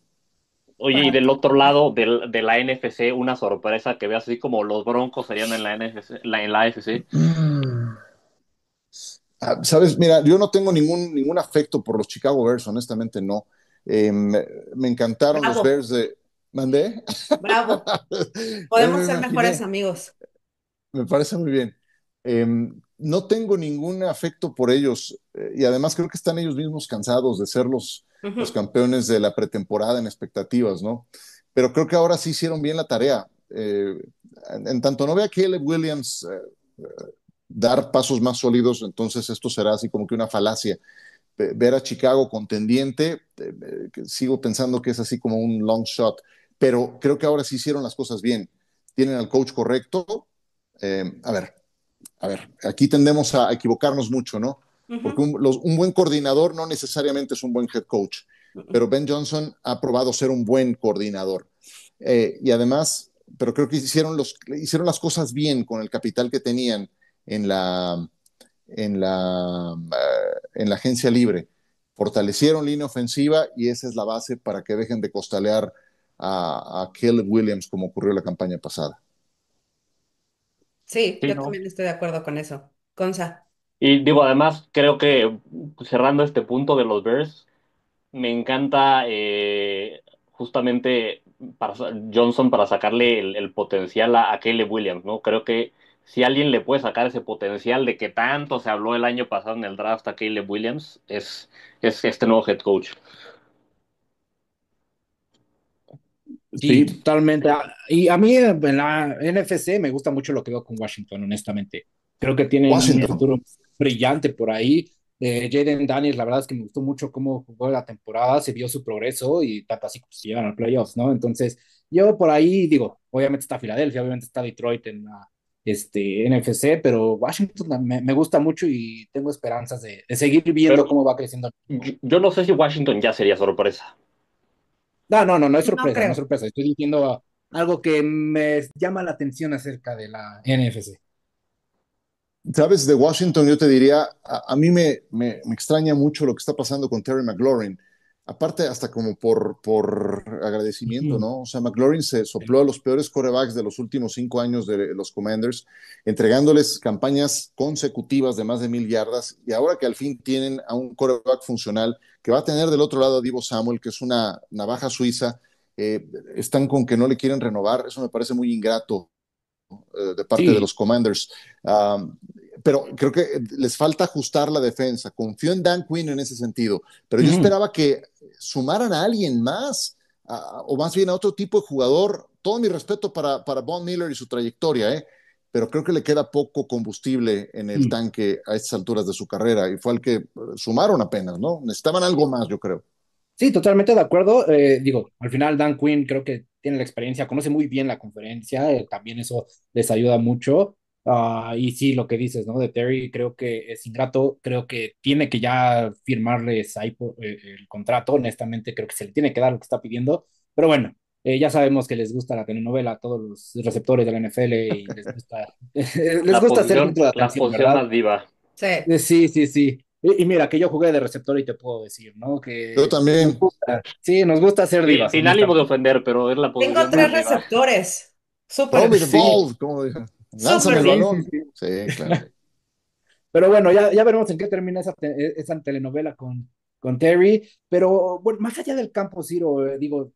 Oye, y del otro lado de la NFC, una sorpresa que veas así como los Broncos serían en la NFC, en la AFC. Sabes, mira, yo no tengo ningún afecto por los Chicago Bears, honestamente no. Me encantaron los Bravo, Bears de... ¿Mandé? bravo. Ya me Podemos lo ser mejores imaginé. amigos. Me parece muy bien. No tengo ningún afecto por ellos y además creo que están ellos mismos cansados de ser los Ujú. campeones de la pretemporada en expectativas, ¿no? Pero creo que ahora sí hicieron bien la tarea. En tanto no vea a Caleb Williams dar pasos más sólidos, entonces esto será así como que una falacia. Ver a Chicago contendiente, que sigo pensando que es así como un long shot, pero creo que ahora sí hicieron las cosas bien. Tienen al coach correcto. A ver, aquí tendemos a equivocarnos mucho, ¿no? Porque Ujú. un buen coordinador no necesariamente es un buen head coach, pero Ben Johnson ha probado ser un buen coordinador. Y además, pero creo que hicieron las cosas bien con el capital que tenían en la, en la agencia libre. fortalecieron línea ofensiva y esa es la base para que dejen de costalear a Caleb Williams como ocurrió la campaña pasada. Sí, Sí, yo ¿no? también estoy de acuerdo con eso. Consa. Y digo, además, creo que cerrando este punto de los Bears, me encanta justamente Johnson para sacarle el potencial a Caleb Williams, ¿no? Creo que si alguien le puede sacar ese potencial de que tanto se habló el año pasado en el draft a Caleb Williams, es este nuevo head coach. Sí, Sí, totalmente. Y a mí en la NFC me gusta mucho lo que veo con Washington, honestamente. Creo que tienen un Washington. futuro brillante por ahí. Jaden Daniels, la verdad es que me gustó mucho cómo jugó la temporada, se vio su progreso y tanto así como se llegan a playoffs, ¿no? Entonces, yo por ahí digo, obviamente está Filadelfia, obviamente está Detroit en la NFC, pero Washington me gusta mucho y tengo esperanzas de seguir viendo Pero cómo va creciendo el equipo. yo no sé si Washington ya sería sorpresa. No es No sorpresa, no es creo. sorpresa. Estoy diciendo algo que me llama la atención acerca de la NFC. Sabes, de Washington yo te diría, a mí me extraña mucho lo que está pasando con Terry McLaurin. Aparte, hasta como por agradecimiento, Ujú. ¿no? O sea, McLaurin se sopló a los peores quarterbacks de los últimos 5 años de los Commanders, entregándoles campañas consecutivas de más de 1,000 yardas. Y ahora que al fin tienen a un quarterback funcional, que va a tener del otro lado a Divo Samuel, que es una navaja suiza, están con que no le quieren renovar. Eso me parece muy ingrato de parte de Sí. los Commanders. Pero creo que les falta ajustar la defensa. Confío en Dan Quinn en ese sentido, pero yo Ujú. esperaba que sumaran a alguien más, o más bien a otro tipo de jugador. Todo mi respeto para Von Miller y su trayectoria, pero creo que le queda poco combustible en el Mm. tanque a estas alturas de su carrera y fue al que sumaron apenas, ¿no? Necesitaban algo más, yo creo. Sí, totalmente de acuerdo. Digo, al final Dan Quinn creo que tiene la experiencia, conoce muy bien la conferencia, también eso les ayuda mucho. Y sí, lo que dices, ¿no? De Terry, creo que es ingrato, creo que tiene que ya firmarle Saipo, el contrato, honestamente creo que se le tiene que dar lo que está pidiendo, pero bueno, ya sabemos que les gusta la telenovela a todos los receptores de la NFL y les gusta, les gusta ser centro de La atención, posición ¿verdad? más viva. Sí. Sí, sí, sí. Y mira, que yo jugué de receptor y te puedo decir, ¿no? Yo Que nos también, gusta, sí, nos gusta ser divas, Sin ánimo de honestamente. ofender, pero es la Tengo posición tres más viva. receptores. throw Súper, me the Sí, ball, como dije, lánzame súper el sí, bien. sí, balón. sí. Sí, claro. Pero bueno, ya veremos en qué termina esa telenovela con Terry. Pero bueno, más allá del campo, Ciro, digo,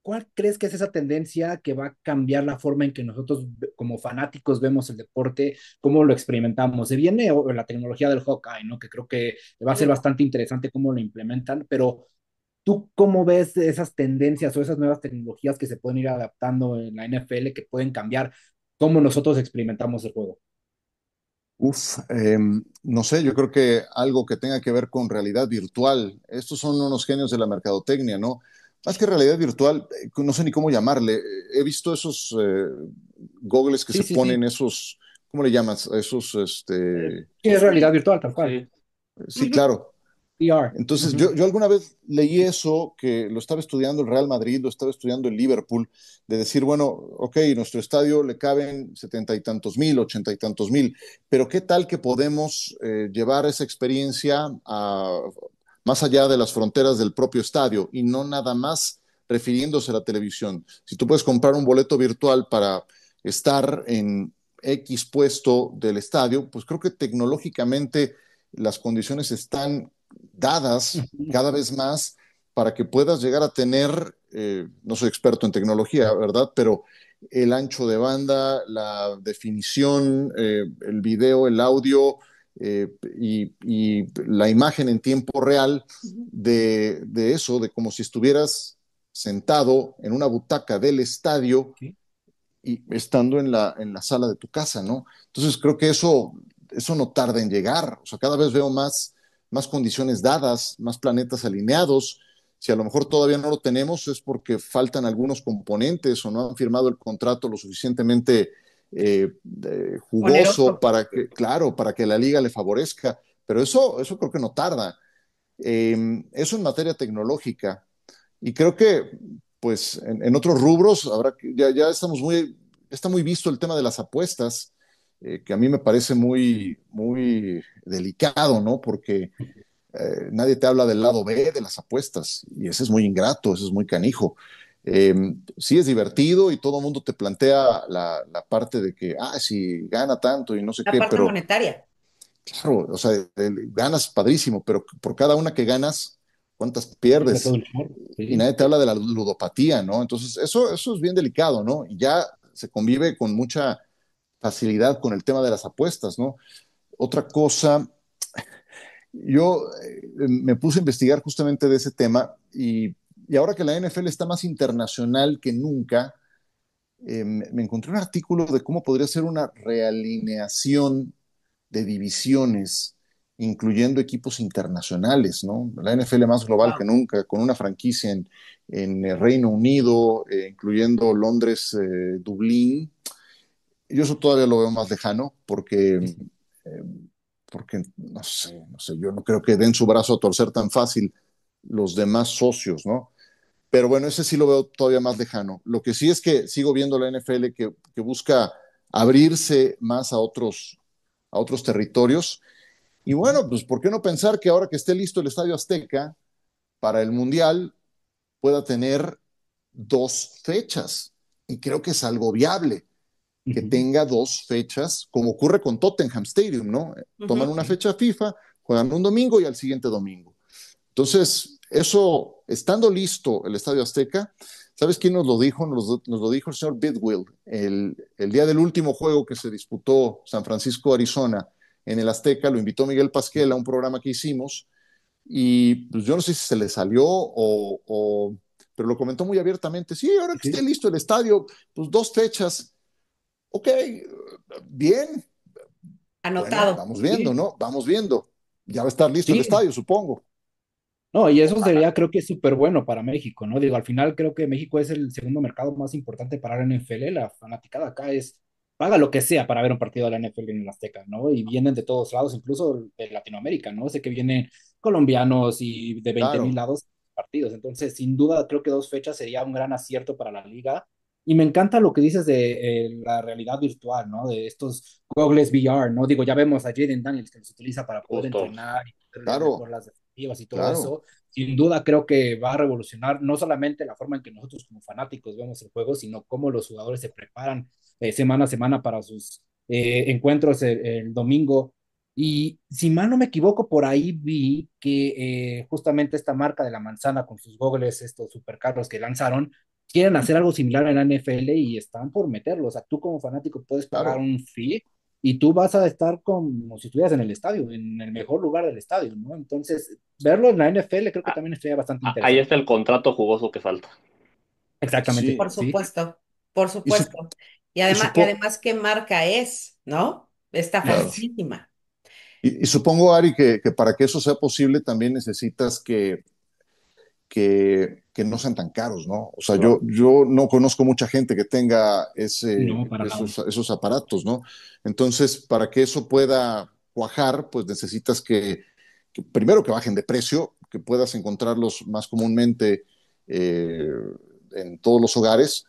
¿cuál crees que es esa tendencia que va a cambiar la forma en que nosotros como fanáticos vemos el deporte, cómo lo experimentamos? Se viene la tecnología del Hawkeye, ¿no? Que creo que va a ser Uf. bastante interesante cómo lo implementan, pero ¿tú cómo ves esas tendencias o esas nuevas tecnologías que se pueden ir adaptando en la NFL que pueden cambiar cómo nosotros experimentamos el juego? No sé, yo creo que algo que tenga que ver con realidad virtual. Estos son unos genios de la mercadotecnia, ¿no? Más que realidad virtual, no sé ni cómo llamarle. He visto esos goggles que Sí, se sí, sí. ponen, esos, ¿cómo le llamas? Esos, Sí, es realidad virtual, tal cual. Sí. sí, Ujú. claro. VR. Entonces, Ujú. yo alguna vez leí eso, que lo estaba estudiando el Real Madrid, lo estaba estudiando el Liverpool, de decir, bueno, ok, nuestro estadio le caben 70 y tantos mil, 80 y tantos mil, pero ¿qué tal que podemos llevar esa experiencia más allá de las fronteras del propio estadio y no nada más refiriéndose a la televisión? Si tú puedes comprar un boleto virtual para estar en X puesto del estadio, pues creo que tecnológicamente las condiciones están dadas Ujú. cada vez más para que puedas llegar a tener, no soy experto en tecnología, ¿verdad? Pero el ancho de banda, la definición, el video, el audio y la imagen en tiempo real Ujú. de eso, de como si estuvieras sentado en una butaca del estadio Sí. y estando en la sala de tu casa, ¿no? Entonces creo que eso no tarda en llegar. O sea, cada vez veo más condiciones dadas, más planetas alineados. Si a lo mejor todavía no lo tenemos es porque faltan algunos componentes o no han firmado el contrato lo suficientemente jugoso Oneroso. para que, claro, para que la liga le favorezca. Pero eso creo que no tarda. Eso en materia tecnológica. Y creo que, pues, en otros rubros, ya está muy visto el tema de las apuestas, que a mí me parece muy, muy delicado, ¿no? Porque nadie te habla del lado B de las apuestas y ese es muy ingrato, ese es muy canijo. Eh, sí es divertido y todo el mundo te plantea la parte de que, si gana tanto y no sé La qué, parte pero monetaria. claro, o sea, ganas padrísimo, pero por cada una que ganas, ¿cuántas Pierde todo pierdes? el show. Y Sí. nadie te habla de la ludopatía, ¿no? Entonces, eso es bien delicado, ¿no? Y ya se convive con mucha facilidad con el tema de las apuestas, ¿no? Otra cosa, yo me puse a investigar justamente de ese tema y ahora que la NFL está más internacional que nunca, me encontré un artículo de cómo podría ser una realineación de divisiones, incluyendo equipos internacionales, ¿no? La NFL más global que Wow. nunca, con una franquicia en el Reino Unido, incluyendo Londres, Dublín. Yo eso todavía lo veo más lejano eh, porque no sé, yo no creo que den su brazo a torcer tan fácil los demás socios, ¿no? Pero bueno, ese sí lo veo todavía más lejano. Lo que sí es que sigo viendo la NFL que busca abrirse más a otros territorios. Y bueno, pues ¿por qué no pensar que ahora que esté listo el Estadio Azteca para el Mundial pueda tener dos fechas? Y creo que es algo viable que Ujú. tenga dos fechas, como ocurre con Tottenham Stadium, ¿no? Toman Ujú. una Sí, fecha FIFA, juegan un domingo y al siguiente domingo. Entonces, eso, estando listo el Estadio Azteca, ¿sabes quién nos lo dijo? Nos lo dijo el señor Bidwill, el día del último juego que se disputó San Francisco, Arizona, en el Azteca, lo invitó Miguel Pasquel a un programa que hicimos y pues yo no sé si se le salió pero lo comentó muy abiertamente. Sí, ahora que esté sí. listo el estadio, pues dos fechas. Ok, bien, bueno, Anotado. vamos viendo, Sí, ¿no? Vamos viendo. Ya va a estar listo el sí. estadio, supongo. No, y eso Ojalá. sería, creo que es súper bueno para México, ¿no? Digo, al final creo que México es el segundo mercado más importante para la NFL. La fanaticada acá paga lo que sea para ver un partido de la NFL en el Azteca, ¿no? Y vienen de todos lados, incluso de Latinoamérica, ¿no? Sé que vienen colombianos y de 20,000 Claro, lados partidos. Entonces, sin duda, creo que dos fechas sería un gran acierto para la liga. Y me encanta lo que dices de la realidad virtual, ¿no? De estos goggles VR, ¿no? Digo, ya vemos a Jaden Daniels que los utiliza para poder Justo. entrenar y poder ver claro, por las defensivas y todo claro. eso. Sin duda creo que va a revolucionar no solamente la forma en que nosotros como fanáticos vemos el juego, sino cómo los jugadores se preparan semana a semana para sus encuentros el domingo. Y si mal no me equivoco, por ahí vi que justamente esta marca de la manzana con sus goggles, estos supercarros que lanzaron, quieren hacer algo similar en la NFL y están por meterlo. O sea, tú como fanático puedes pagar Claro, un fee y tú vas a estar como si estuvieras en el estadio, en el mejor lugar del estadio, ¿no? Entonces, verlo en la NFL creo que Ah, también estaría bastante ahí interesante. está el contrato jugoso que falta. Exactamente, Por sí. sí. supuesto, por Y, su- supuesto. y Y supo- además, ¿qué marca es? ¿No? Está claro. facilísima. Y supongo, Ari, que para que eso sea posible también necesitas que no sean tan caros, ¿no? O sea, yo, Claro. yo no conozco mucha gente que tenga No, para nada. esos aparatos, ¿no? Entonces, para que eso pueda cuajar, pues necesitas que primero que bajen de precio, que puedas encontrarlos más comúnmente eh, en todos los hogares,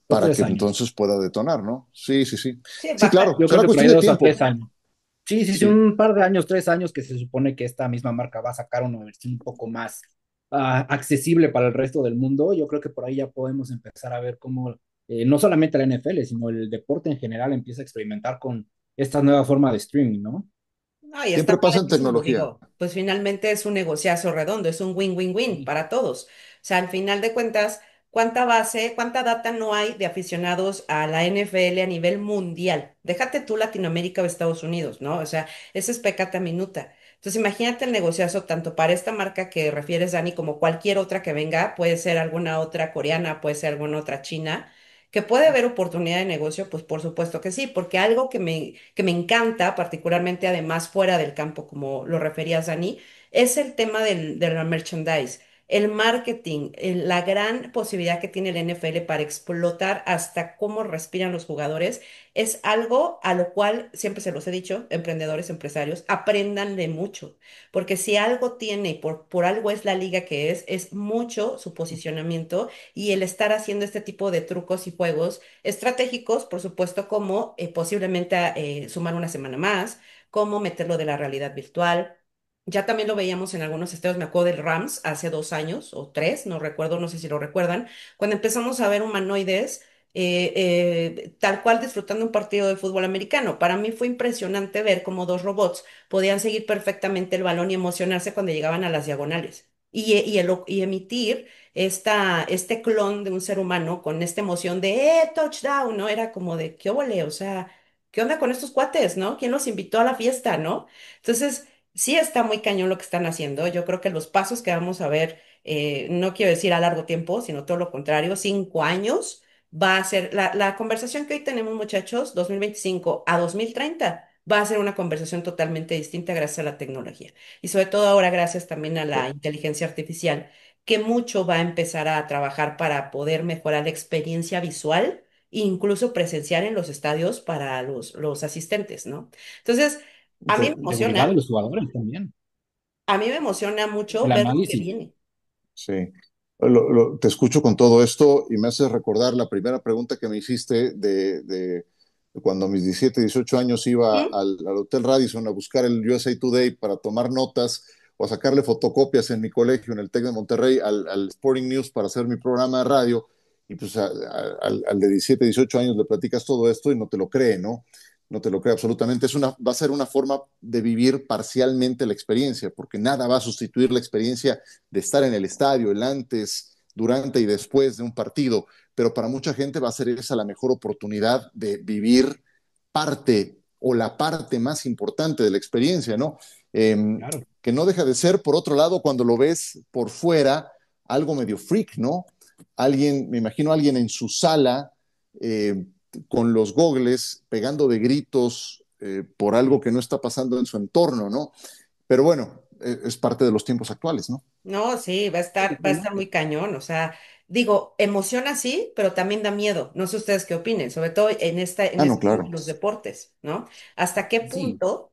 Dos, para tres que años. entonces pueda detonar, ¿no? Sí, sí, sí. Sí, Sí, baja. claro, Yo creo será que por ahí cuestión de 2 a 3 tiempo. años. Sí, sí, sí, Sí, un par de años, 3 años que se supone que esta misma marca va a sacar una versión un poco más accesible para el resto del mundo. Yo creo que por ahí ya podemos empezar a ver cómo no solamente la NFL, sino el deporte en general empieza a experimentar con esta nueva forma de streaming, ¿no? No, y está siempre pasa en padrísimo, tecnología. digo, pues finalmente es un negociazo redondo, es un win-win-win Sí, para todos. O sea, al final de cuentas, ¿cuánta base, cuánta data no hay de aficionados a la NFL a nivel mundial? Déjate tú Latinoamérica o Estados Unidos, ¿no? O sea, esa es pecata minuta. Entonces, imagínate el negociazo tanto para esta marca que refieres, Dani, como cualquier otra que venga, puede ser alguna otra coreana, puede ser alguna otra china. Que puede haber oportunidad de negocio, pues por supuesto que sí, porque algo que me encanta, particularmente además fuera del campo, como lo referías, Dani, es el tema de la merchandise, el marketing, la gran posibilidad que tiene el NFL para explotar hasta cómo respiran los jugadores, es algo a lo cual, siempre se los he dicho, emprendedores, empresarios, aprendan de mucho, porque si algo tiene y por algo es la liga que es mucho su posicionamiento y el estar haciendo este tipo de trucos y juegos estratégicos, por supuesto, como posiblemente sumar una semana más, como meterlo de la realidad virtual. Ya también lo veíamos en algunos estadios, me acuerdo del Rams hace 2 años o tres, no recuerdo, no sé si lo recuerdan, cuando empezamos a ver humanoides tal cual disfrutando un partido de fútbol americano. Para mí fue impresionante ver cómo dos robots podían seguir perfectamente el balón y emocionarse cuando llegaban a las diagonales. Y emitir este clon de un ser humano con esta emoción de touchdown, ¿no? Era como de, ¿qué óvole? O sea, ¿qué onda con estos cuates, no? ¿Quién los invitó a la fiesta, no? Entonces, sí está muy cañón lo que están haciendo. Yo creo que los pasos que vamos a ver, no quiero decir a largo tiempo, sino todo lo contrario, 5 años, va a ser la conversación que hoy tenemos, muchachos, 2025 a 2030, va a ser una conversación totalmente distinta gracias a la tecnología. Y sobre todo ahora gracias también a la inteligencia artificial, que mucho va a empezar a trabajar para poder mejorar la experiencia visual e incluso presencial en los estadios para los asistentes, ¿no? Entonces, a mí me Seguridad de emociona. los jugadores también. A mí me emociona mucho El ver lo que análisis. viene. Sí. Te escucho con todo esto y me hace recordar la primera pregunta que me hiciste de cuando a mis 17, 18 años iba ¿Mm? al Hotel Radisson a buscar el USA Today para tomar notas o a sacarle fotocopias en mi colegio, en el TEC de Monterrey, al Sporting News para hacer mi programa de radio. Y pues al de 17, 18 años le platicas todo esto y no te lo cree, ¿no? No te lo cree absolutamente. Va a ser una forma de vivir parcialmente la experiencia, porque nada va a sustituir la experiencia de estar en el estadio, el antes, durante y después de un partido, pero para mucha gente va a ser esa la mejor oportunidad de vivir parte o la parte más importante de la experiencia, ¿no? Claro. Que no deja de ser, por otro lado, cuando lo ves por fuera, algo medio freak, ¿no? Alguien, me imagino a alguien en su sala con los gogles pegando de gritos por algo que no está pasando en su entorno, ¿no? Pero bueno, es parte de los tiempos actuales, ¿no? No, sí, va a estar muy cañón. O sea, digo, emociona sí, pero también da miedo. No sé ustedes qué opinen, sobre todo en Ah, no, este tema de claro. los deportes, ¿no? ¿Hasta qué Sí, punto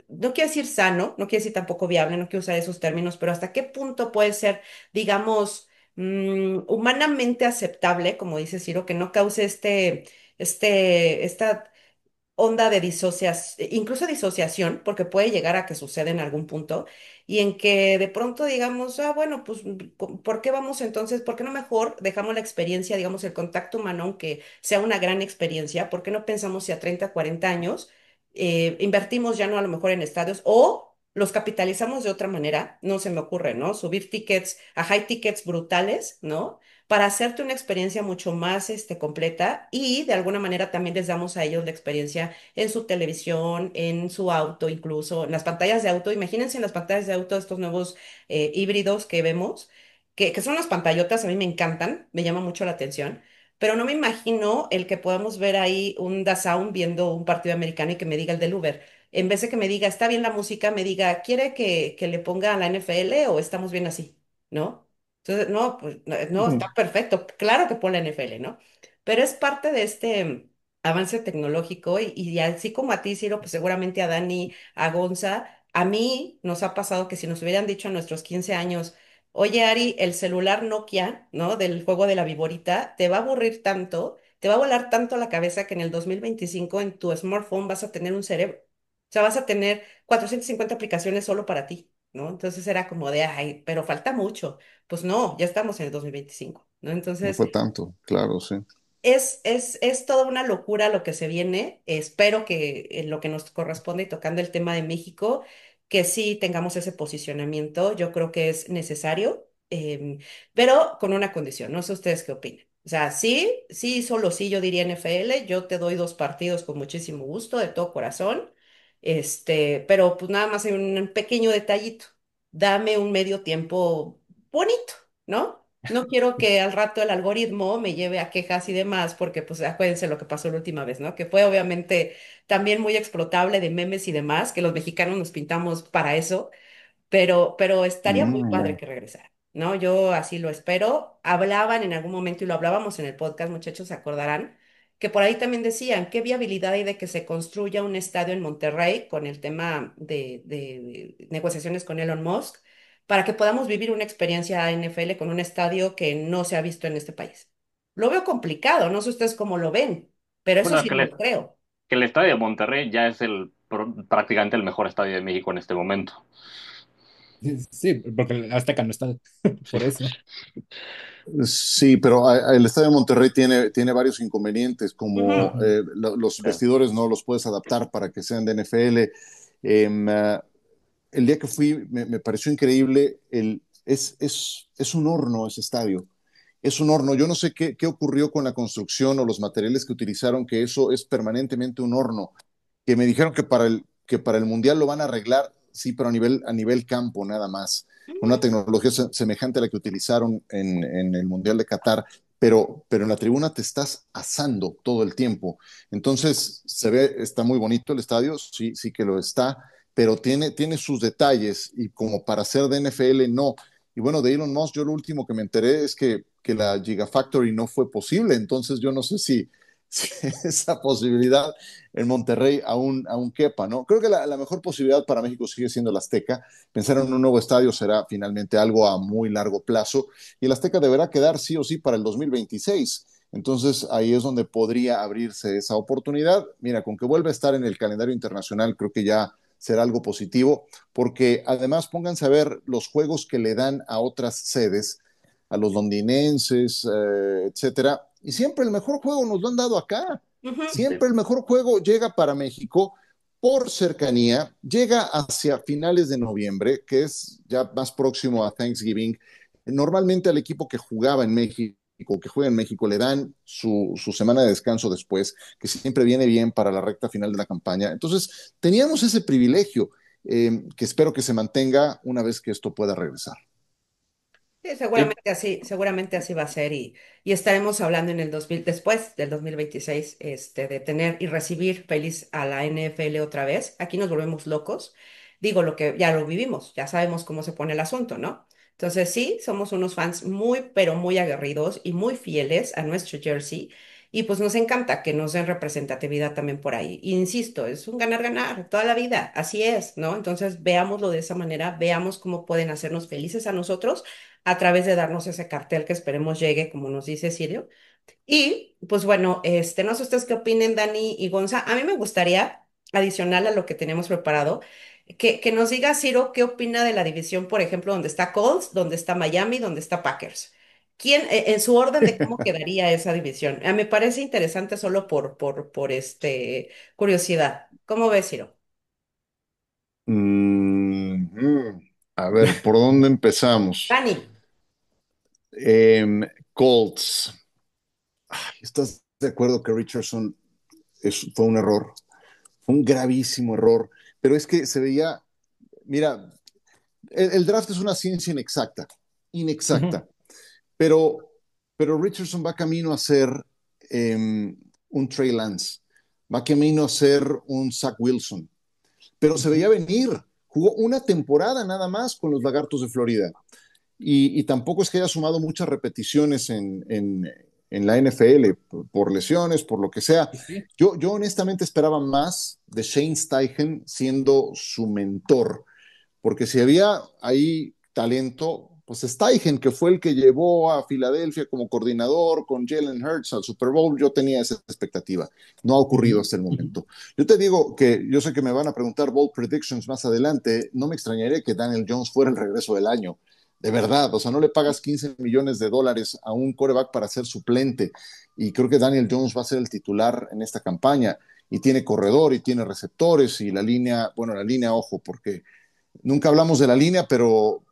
no quiero decir sano, no quiero decir tampoco viable, no quiero usar esos términos, pero hasta qué punto puede ser, digamos, humanamente aceptable, como dice Ciro, que no cause esta onda de disociación, incluso disociación, porque puede llegar a que suceda en algún punto, y en que de pronto digamos, bueno, pues, ¿por qué vamos entonces? ¿Por qué no mejor dejamos la experiencia, digamos, el contacto humano, aunque sea una gran experiencia? ¿Por qué no pensamos si a 30 40 años invertimos ya no a lo mejor en estadios o los capitalizamos de otra manera? No se me ocurre, ¿no? Subir tickets a high tickets brutales, ¿no? Para hacerte una experiencia mucho más completa y de alguna manera también les damos a ellos la experiencia en su televisión, en su auto, incluso en las pantallas de auto. Imagínense en las pantallas de auto estos nuevos híbridos que vemos, que son las pantallotas, a mí me encantan, me llama mucho la atención. Pero no me imagino el que podamos ver ahí un DAZN viendo un partido americano y que me diga el del Uber. En vez de que me diga, está bien la música, me diga, ¿quiere que le ponga a la NFL o estamos bien así? ¿No? Entonces, no, pues no, no, está perfecto. Claro que pone la NFL, ¿no? Pero es parte de este avance tecnológico y así como a ti, Ciro, pues seguramente a Dani, a Gonza, a mí nos ha pasado que si nos hubieran dicho a nuestros 15 años, oye, Ari, el celular Nokia, ¿no? Del juego de la viborita, te va a aburrir tanto, te va a volar tanto la cabeza que en el 2025 en tu smartphone vas a tener un cerebro. O sea, vas a tener 450 aplicaciones solo para ti, ¿no? Entonces era como de, ay, pero falta mucho. Pues no, ya estamos en el 2025, ¿no? No Entonces, fue tanto, claro, sí. es toda una locura lo que se viene. Espero que en lo que nos corresponde y tocando el tema de México, que sí tengamos ese posicionamiento. Yo creo que es necesario, pero con una condición. No sé ustedes qué opinan. O sea, sí, sí, solo sí, yo diría NFL. Yo te doy 2 partidos con muchísimo gusto, de todo corazón. Pero pues nada más hay un pequeño detallito. Dame un medio tiempo bonito, ¿no? No quiero que al rato el algoritmo me lleve a quejas y demás, porque pues acuérdense lo que pasó la última vez, ¿no? Que fue obviamente también muy explotable de memes y demás, que los mexicanos nos pintamos para eso, pero estaría muy padre Ya. que regresara, ¿no? Yo así lo espero. Hablaban en algún momento y lo hablábamos en el podcast, muchachos, se acordarán, que por ahí también decían, ¿qué viabilidad hay de que se construya un estadio en Monterrey con el tema de negociaciones con Elon Musk para que podamos vivir una experiencia NFL con un estadio que no se ha visto en este país? Lo veo complicado, no sé ustedes cómo lo ven, pero eso Bueno, sí no lo creo. que el estadio de Monterrey ya es el prácticamente el mejor estadio de México en este momento. Sí, porque el Azteca no está por eso. Sí, pero el Estadio de Monterrey tiene varios inconvenientes, como Ujú. los Sí. vestidores no los puedes adaptar para que sean de NFL. El día que fui me pareció increíble. Es un horno ese estadio. Es un horno. Yo no sé qué ocurrió con la construcción o los materiales que utilizaron, que eso es permanentemente un horno. Que me dijeron que para el Mundial lo van a arreglar, sí, pero a nivel campo nada más, con una tecnología semejante a la que utilizaron en el Mundial de Qatar, pero en la tribuna te estás asando todo el tiempo. Entonces, está muy bonito el estadio, sí, sí que lo está, pero tiene sus detalles y como para ser de NFL, no. Y bueno, de Elon Musk, yo lo último que me enteré es que la Gigafactory no fue posible, entonces yo no sé si esa posibilidad en Monterrey aún quepa, ¿no? Creo que la mejor posibilidad para México sigue siendo el Azteca. Pensar en un nuevo estadio será finalmente algo a muy largo plazo y el Azteca deberá quedar sí o sí para el 2026. Entonces ahí es donde podría abrirse esa oportunidad. Mira, con que vuelva a estar en el calendario internacional, creo que ya será algo positivo, porque además pónganse a ver los juegos que le dan a otras sedes, a los londinenses, etcétera, y siempre el mejor juego nos lo han dado acá. Ujú. Sí. Siempre el mejor juego llega para México por cercanía, llega hacia finales de noviembre, que es ya más próximo a Thanksgiving. Normalmente al equipo que jugaba en México, que juega en México, le dan su semana de descanso después, que siempre viene bien para la recta final de la campaña. Entonces, teníamos ese privilegio que espero que se mantenga una vez que esto pueda regresar. Sí, Sí. seguramente así va a ser y estaremos hablando en el 2000, después del 2026, de tener y recibir feliz a la NFL otra vez. Aquí nos volvemos locos. Digo lo que ya lo vivimos, ya sabemos cómo se pone el asunto, ¿no? Entonces sí, somos unos fans muy, pero muy aguerridos y muy fieles a nuestro jersey y pues nos encanta que nos den representatividad también por ahí. Insisto, es un ganar-ganar toda la vida, así es, ¿no? Entonces veámoslo de esa manera, veamos cómo pueden hacernos felices a nosotros a través de darnos ese cartel que esperemos llegue, como nos dice Sirio. Y pues bueno, no sé ustedes qué opinen, Dani y Gonza. A mí me gustaría, adicional a lo que tenemos preparado, que nos diga Ciro qué opina de la división, por ejemplo, donde está Colts, donde está Miami, donde está Packers. ¿Quién, en su orden de cómo quedaría esa división? Me parece interesante solo por curiosidad. ¿Cómo ves, Ciro? Mm -hmm. A ver, ¿por dónde empezamos? Dani. Colts. ¿Estás de acuerdo que Richardson fue un error? Fue un gravísimo error, pero es que se veía, mira, el draft es una ciencia inexacta, Ujú. inexacta, pero, pero Richardson va camino a ser un Trey Lance, va camino a ser un Zach Wilson, pero se veía Ujú. venir, jugó una temporada nada más con los Lagartos de Florida y tampoco es que haya sumado muchas repeticiones en la NFL por lesiones, por lo que sea. Sí, sí. Yo honestamente esperaba más de Shane Steichen siendo su mentor, porque si había ahí talento, pues Steichen, que fue el que llevó a Filadelfia como coordinador con Jalen Hurts al Super Bowl, yo tenía esa expectativa. No ha ocurrido Ujú. hasta el Ujú. momento. Yo te digo que yo sé que me van a preguntar Bold Predictions más adelante, no me extrañaría que Daniel Jones fuera el regreso del año. De verdad, o sea, no le pagas 15 millones de dólares a un quarterback para ser suplente. Y creo que Daniel Jones va a ser el titular en esta campaña. Y tiene corredor y tiene receptores y la línea, bueno, la línea, ojo, porque nunca hablamos de la línea, pero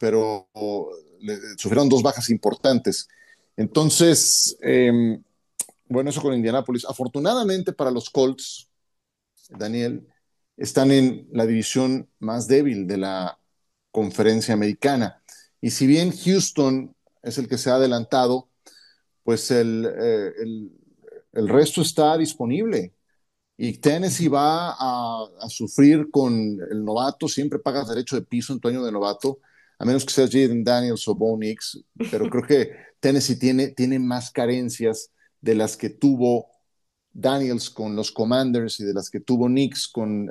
sufrieron dos bajas importantes. Entonces, bueno, eso con Indianapolis. Afortunadamente para los Colts, Daniel, están en la división más débil de la conferencia americana. Y si bien Houston es el que se ha adelantado, pues el resto está disponible. Y Tennessee va a sufrir con el novato, siempre pagas derecho de piso en tu año de novato, a menos que seas Jaden Daniels o Bo Nix, pero creo que Tennessee tiene más carencias de las que tuvo Daniels con los Commanders y de las que tuvo Nix con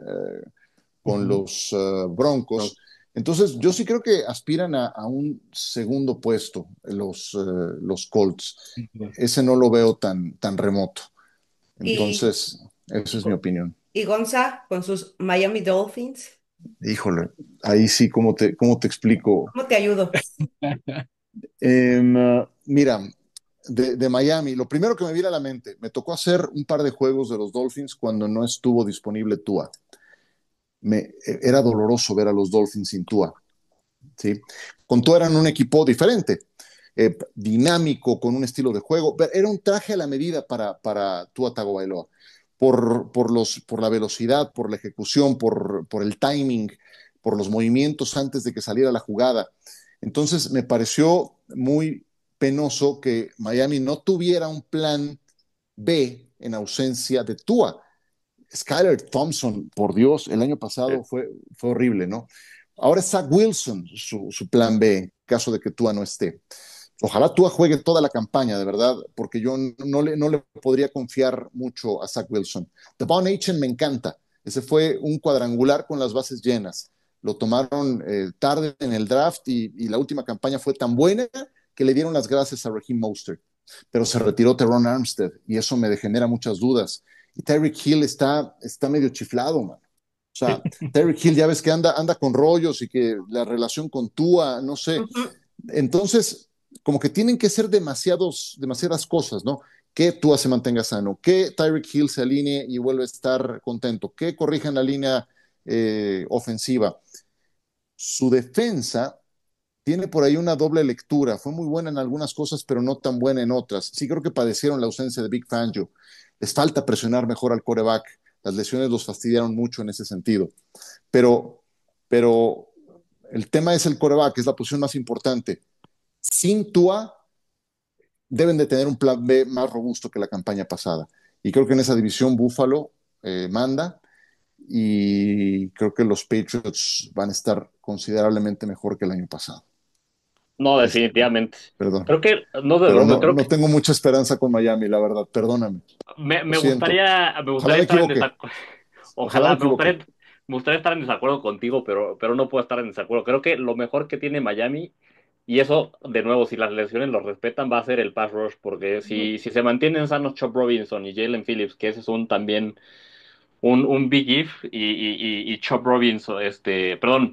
Ujú. los Broncos. Entonces, yo sí creo que aspiran a un segundo puesto los Colts. Ujú. Ese no lo veo tan remoto. Y, Entonces, esa y es mi opinión. Y Gonza con sus Miami Dolphins. Híjole, ahí sí, ¿cómo te explico? ¿Cómo te ayudo? Mira, de Miami, lo primero que me viene a la mente, me tocó hacer un par de juegos de los Dolphins cuando no estuvo disponible Tua. Era doloroso ver a los Dolphins sin Tua, ¿sí? Con Tua eran un equipo diferente, dinámico, con un estilo de juego. Era un traje a la medida para Tua Tagovailoa. Por la velocidad, por la ejecución, por el timing, por los movimientos antes de que saliera la jugada. Entonces me pareció muy penoso que Miami no tuviera un plan B en ausencia de Tua. Skyler Thompson, por Dios, el año pasado fue horrible, ¿no? Ahora es Zach Wilson, su plan B, en caso de que Tua no esté. Ojalá Tua juegue toda la campaña, de verdad, porque yo no le podría confiar mucho a Zach Wilson. Devon Achane me encanta. Ese fue un cuadrangular con las bases llenas. Lo tomaron tarde en el draft y la última campaña fue tan buena que le dieron las gracias a Raheem Mostert. Pero se retiró Teron Armstead y eso me genera muchas dudas. Y Tyreek Hill está medio chiflado, man. O sea, Tyreek Hill ya ves que anda con rollos y que la relación con Tua, no sé. Ujú. Entonces, como que tienen que ser demasiadas cosas, ¿no? Que Tua se mantenga sano, que Tyreek Hill se alinee y vuelva a estar contento, que corrijan la línea ofensiva. Su defensa tiene por ahí una doble lectura. Fue muy buena en algunas cosas, pero no tan buena en otras. Sí creo que padecieron la ausencia de Big Fangio. Les falta presionar mejor al quarterback. Las lesiones los fastidiaron mucho en ese sentido. Pero, pero el tema es el quarterback, es la posición más importante. Sin Tua, deben de tener un plan B más robusto que la campaña pasada. Y creo que en esa división Buffalo manda y creo que los Patriots van a estar considerablemente mejor que el año pasado. No, Ahí está. definitivamente. Perdón. Creo que, no de Pero broma, no, creo no que tengo mucha esperanza con Miami, la verdad. Perdóname. me, Lo me siento. gustaría, me Ojalá gustaría me estar en equivoque. desacuerdo. Ojalá me Ojalá, equivoque. me gustaría estar en desacuerdo contigo, pero no puedo estar en desacuerdo. Creo que lo mejor que tiene Miami, y eso, de nuevo, si las lesiones lo respetan, va a ser el pass rush, porque si se mantienen sanos Chop Robinson y Jalen Phillips, que ese es también un Big If, y Chop Robinson,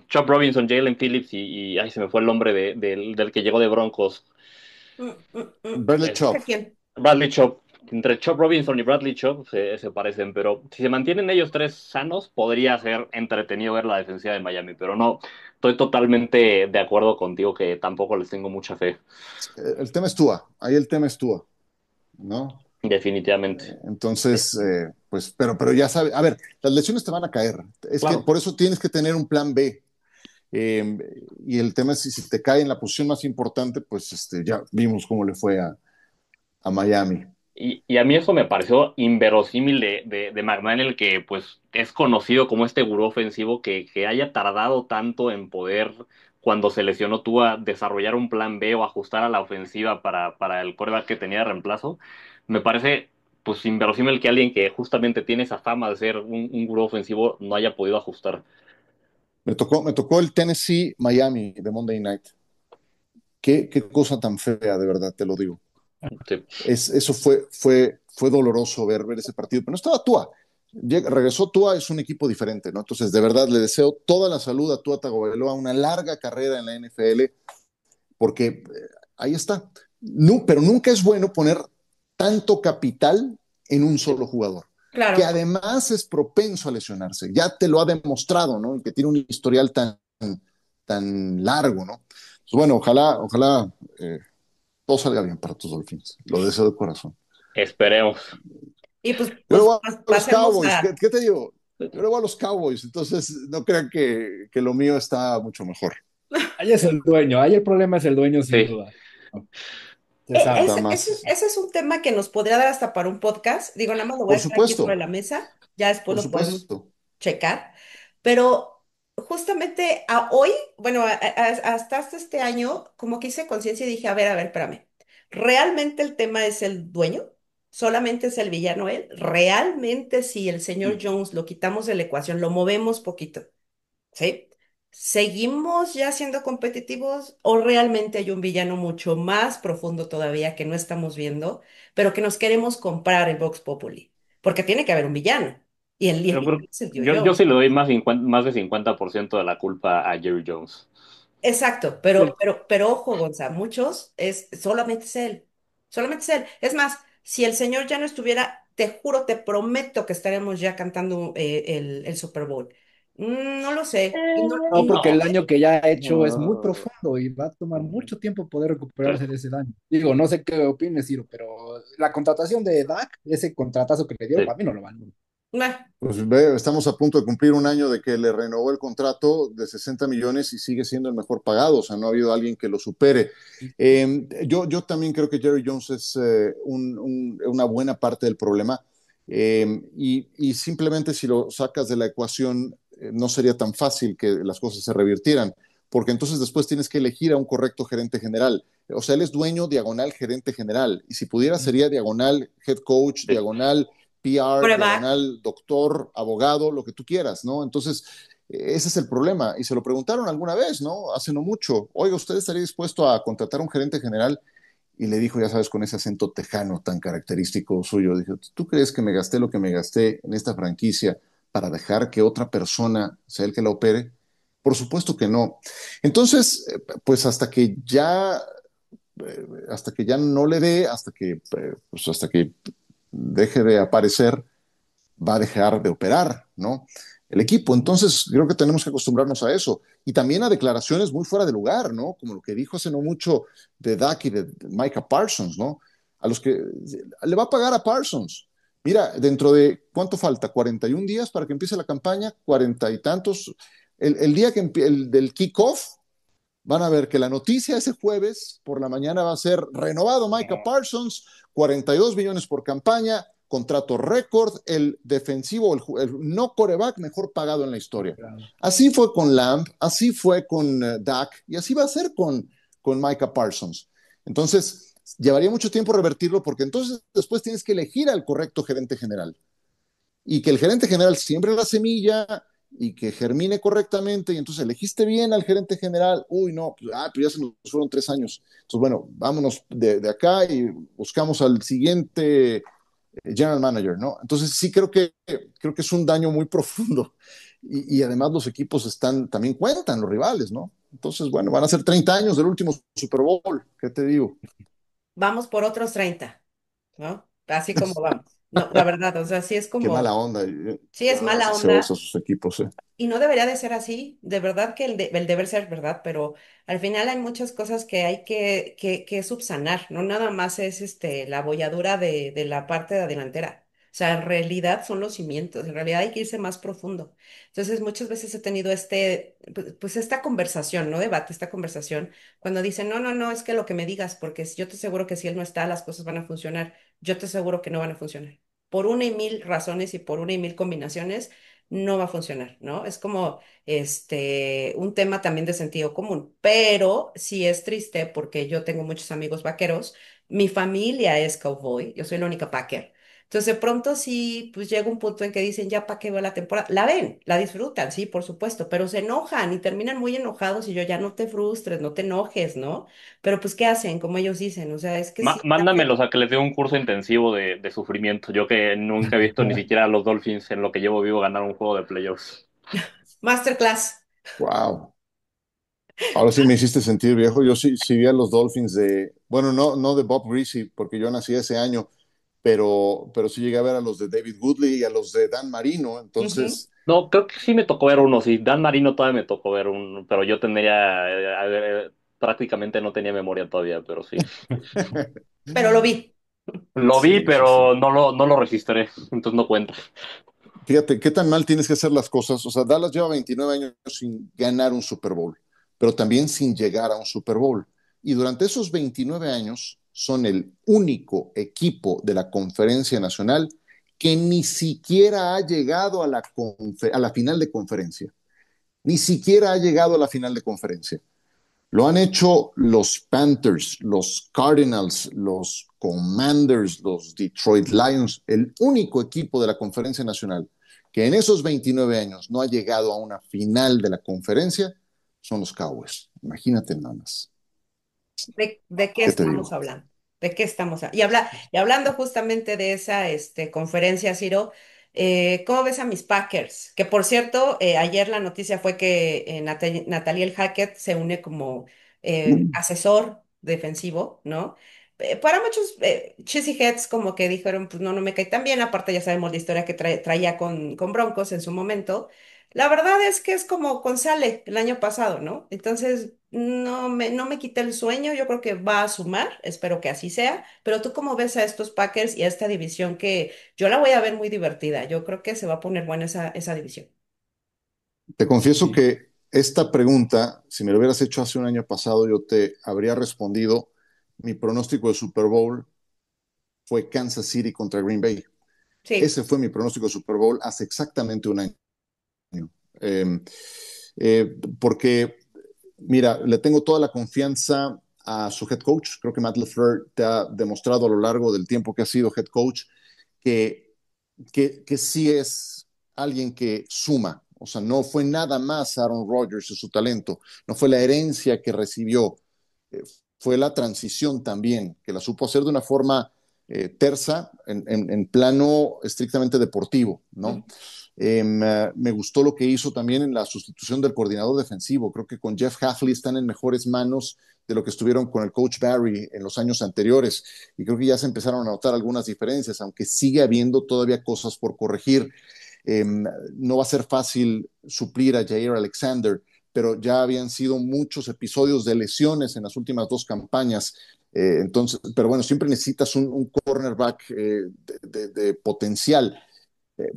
Chop Robinson, Jalen Phillips, ay, se me fue el nombre del que llegó de Broncos. Bradley Es Chop. ¿A quién? Bradley Chop. Entre Chop Robinson y Bradley Chop se parecen, pero si se mantienen ellos tres sanos, podría ser entretenido ver la defensiva de Miami, pero no, estoy totalmente de acuerdo contigo que tampoco les tengo mucha fe, El tema es Tua. Ahí el tema es Tua, ¿no? definitivamente. Entonces, pues, pero ya sabes, a ver, las lesiones te van a caer. Es que Claro. por eso tienes que tener un plan B. Y el tema es si te cae en la posición más importante, pues ya vimos cómo le fue a Miami. Y a mí eso me pareció inverosímil de McDaniel, que pues es conocido como este gurú ofensivo, que haya tardado tanto en poder, cuando se lesionó tú, a desarrollar un plan B o ajustar a la ofensiva para el quarterback que tenía de reemplazo. Me parece pues inverosímil que alguien que justamente tiene esa fama de ser un gurú ofensivo no haya podido ajustar. Me tocó el Tennessee-Miami de Monday Night. Qué cosa tan fea, de verdad, te lo digo. Sí. Eso fue doloroso ver ese partido, pero no estaba Tua. Regresó Tua, es un equipo diferente, ¿no? Entonces, de verdad, le deseo toda la salud a Tua Tagovailoa, una larga carrera en la NFL, porque ahí está. No, pero nunca es bueno poner tanto capital en un solo jugador, que Claro. además es propenso a lesionarse. Ya te lo ha demostrado, ¿no? Y que tiene un historial tan largo, ¿no? Pues bueno, ojalá todo salga bien para tus Dolphins. Lo deseo de corazón. Esperemos. Y pues, Yo le pues voy a los pasemos Cowboys. ¿Qué, a... qué te digo? Yo le voy a los Cowboys. Entonces, no crean que lo mío está mucho mejor. Ahí es el dueño, ahí el problema es el dueño sin Sí. duda. Se sabe. Está más. Ese es un tema que nos podría dar hasta para un podcast. Digo, nada más lo voy a Por dejar aquí sobre supuesto, la mesa, ya después por lo podemos supuesto. checar. Pero justamente a hoy, bueno, hasta este año, como que hice conciencia y dije, a ver, espérame. ¿Realmente el tema es el dueño? ¿Solamente es el villano él? ¿Realmente si el señor Jones lo quitamos de la ecuación, lo movemos poquito? ¿Sí? ¿Seguimos ya siendo competitivos o realmente hay un villano mucho más profundo todavía que no estamos viendo, pero que nos queremos comprar en Vox Populi? Porque tiene que haber un villano. Y el Yo creo, villano es el tío yo Joe. sí le doy más de 50% de la culpa a Jerry Jones. Exacto, pero ojo, Gonza, muchos es solamente es él, solamente es él. Es más, si el señor ya no estuviera, te juro, te prometo que estaremos ya cantando el Super Bowl. No lo sé, y No, no porque lo el sé. daño que ya ha hecho es muy No. profundo y va a tomar mucho tiempo poder recuperarse de ese daño. Digo, no sé qué opines, Ciro, pero la contratación de Dak, ese contratazo que le dieron, Sí. para mí no lo vale. Meh, Pues ve, estamos a punto de cumplir un año de que le renovó el contrato de 60 millones y sigue siendo el mejor pagado, o sea, no ha habido alguien que lo supere. Yo también creo que Jerry Jones es una buena parte del problema y simplemente si lo sacas de la ecuación no sería tan fácil que las cosas se revirtieran, porque entonces después tienes que elegir a un correcto gerente general. O sea, él es dueño diagonal gerente general y si pudiera sería diagonal head coach, Sí. diagonal PR, Quarterback. diagonal, doctor, abogado, lo que tú quieras, ¿no? Entonces, ese es el problema. Y se lo preguntaron alguna vez, ¿no? Hace no mucho. Oiga, ¿usted estaría dispuesto a contratar a un gerente general? Y le dijo, ya sabes, con ese acento tejano tan característico suyo, dijo, ¿tú crees que me gasté lo que me gasté en esta franquicia para dejar que otra persona sea el que la opere? Por supuesto que no. Entonces, pues hasta que ya no le dé, hasta que deje de aparecer, va a dejar de operar, ¿no? El equipo. Entonces, creo que tenemos que acostumbrarnos a eso. Y también a declaraciones muy fuera de lugar, ¿no? Como lo que dijo hace no mucho de Dak y de Micah Parsons, ¿no? A los que le va a pagar a Parsons. Mira, dentro de, ¿cuánto falta? 41 días para que empiece la campaña, 40 y tantos. El día que el del kickoff, van a ver que la noticia ese jueves por la mañana va a ser renovado Micah Parsons, 42 millones por campaña, contrato récord, el defensivo, el no coreback mejor pagado en la historia. Así fue con Lamb, así fue con Dak y así va a ser con Micah Parsons. Entonces, llevaría mucho tiempo revertirlo porque entonces después tienes que elegir al correcto gerente general y que el gerente general siembre la semilla y que germine correctamente, y entonces elegiste bien al gerente general, uy, no, pues ya se nos fueron 3 años. Entonces, bueno, vámonos de acá y buscamos al siguiente general manager, ¿no? Entonces sí creo que es un daño muy profundo. Y además los equipos también cuentan, los rivales, ¿no? Entonces, bueno, van a ser 30 años del último Super Bowl, ¿qué te digo? Vamos por otros 30, ¿no? Así como vamos. No, la verdad, o sea, sí es Qué mala como, onda. sí es Yo no les mala deseo eso a onda. sus equipos, ¿eh? Y no debería de ser así, de verdad que el deber ser verdad, pero al final hay muchas cosas que hay que subsanar, no nada más es la bolladura de la parte de delantera. O sea, en realidad son los cimientos, en realidad hay que irse más profundo. Entonces, muchas veces he tenido pues esta conversación, no debate, esta conversación, cuando dicen, no, no, no, es que lo que me digas, porque yo te aseguro que si él no está, las cosas van a funcionar. Yo te aseguro que no van a funcionar. Por una y mil razones y por una y mil combinaciones no va a funcionar, ¿no? Es como un tema también de sentido común, pero sí es triste porque yo tengo muchos amigos vaqueros, mi familia es cowboy, yo soy la única packer. Entonces, de pronto sí, pues llega un punto en que dicen, ya para qué veo la temporada. La ven, la disfrutan, sí, por supuesto, pero se enojan y terminan muy enojados y yo ya no te frustres, no te enojes, ¿no? Pero pues, ¿qué hacen? Como ellos dicen, o sea, es que sí, Mándamelos a que les dé un curso intensivo de sufrimiento. Yo que nunca he visto ni siquiera a los Dolphins en lo que llevo vivo ganar un juego de playoffs. masterclass. Wow. Ahora sí me hiciste sentir viejo. Yo sí vi a los Dolphins bueno, no de Bob Greasy, porque yo nací ese año, pero sí llegué a ver a los de David Woodley y a los de Dan Marino. Ujú. Entonces, No, creo que sí me tocó ver uno, sí. Dan Marino todavía me tocó ver uno, pero yo tendría, prácticamente no tenía memoria todavía, pero sí. Pero lo vi. Lo vi, sí, sí, sí. pero no lo registré, entonces no cuenta. Fíjate, qué tan mal tienes que hacer las cosas. O sea, Dallas lleva 29 años sin ganar un Super Bowl, pero también sin llegar a un Super Bowl. Y durante esos 29 años son el único equipo de la Conferencia Nacional que ni siquiera ha llegado a la final de conferencia. Ni siquiera ha llegado a la final de conferencia. Lo han hecho los Panthers, los Cardinals, los Commanders, los Detroit Lions, el único equipo de la Conferencia Nacional que en esos 29 años no ha llegado a una final de la conferencia son los Cowboys. Imagínate nada más. ¿De qué ¿Qué te estamos digo? hablando? ¿De qué estamos hablando? Y hablando justamente de esa conferencia, Ciro, ¿Cómo ves a mis Packers? Que por cierto, ayer la noticia fue que Nathaniel Hackett se une como asesor defensivo, ¿no? Para muchos cheesyheads como que dijeron, pues no, no me cae tan bien, aparte ya sabemos la historia que traía con Broncos en su momento. La verdad es que es como con Sale el año pasado, ¿no? Entonces, no me quita el sueño, yo creo que va a sumar, espero que así sea, pero tú cómo ves a estos Packers y a esta división que yo la voy a ver muy divertida, yo creo que se va a poner buena esa división. Te confieso Sí. que esta pregunta, si me lo hubieras hecho hace un año pasado, yo te habría respondido, mi pronóstico de Super Bowl fue Kansas City contra Green Bay. Sí, Ese fue mi pronóstico de Super Bowl hace exactamente un año. Eh, Porque, mira, le tengo toda la confianza a su head coach. Creo que Matt LaFleur te ha demostrado a lo largo del tiempo que ha sido head coach que, que sí es alguien que suma. O sea, no fue nada más Aaron Rodgers y su talento, no fue la herencia que recibió, eh, fue la transición también, que la supo hacer de una forma tersa en plano estrictamente deportivo, ujú, ¿no? Me gustó lo que hizo también en la sustitución del coordinador defensivo. Creo que con Jeff Hafley están en mejores manos de lo que estuvieron con el coach Barry en los años anteriores. Y creo que ya se empezaron a notar algunas diferencias, aunque sigue habiendo todavía cosas por corregir. No va a ser fácil suplir a Jair Alexander, pero ya habían sido muchos episodios de lesiones en las últimas dos campañas. Entonces, pero bueno, siempre necesitas un cornerback de potencial.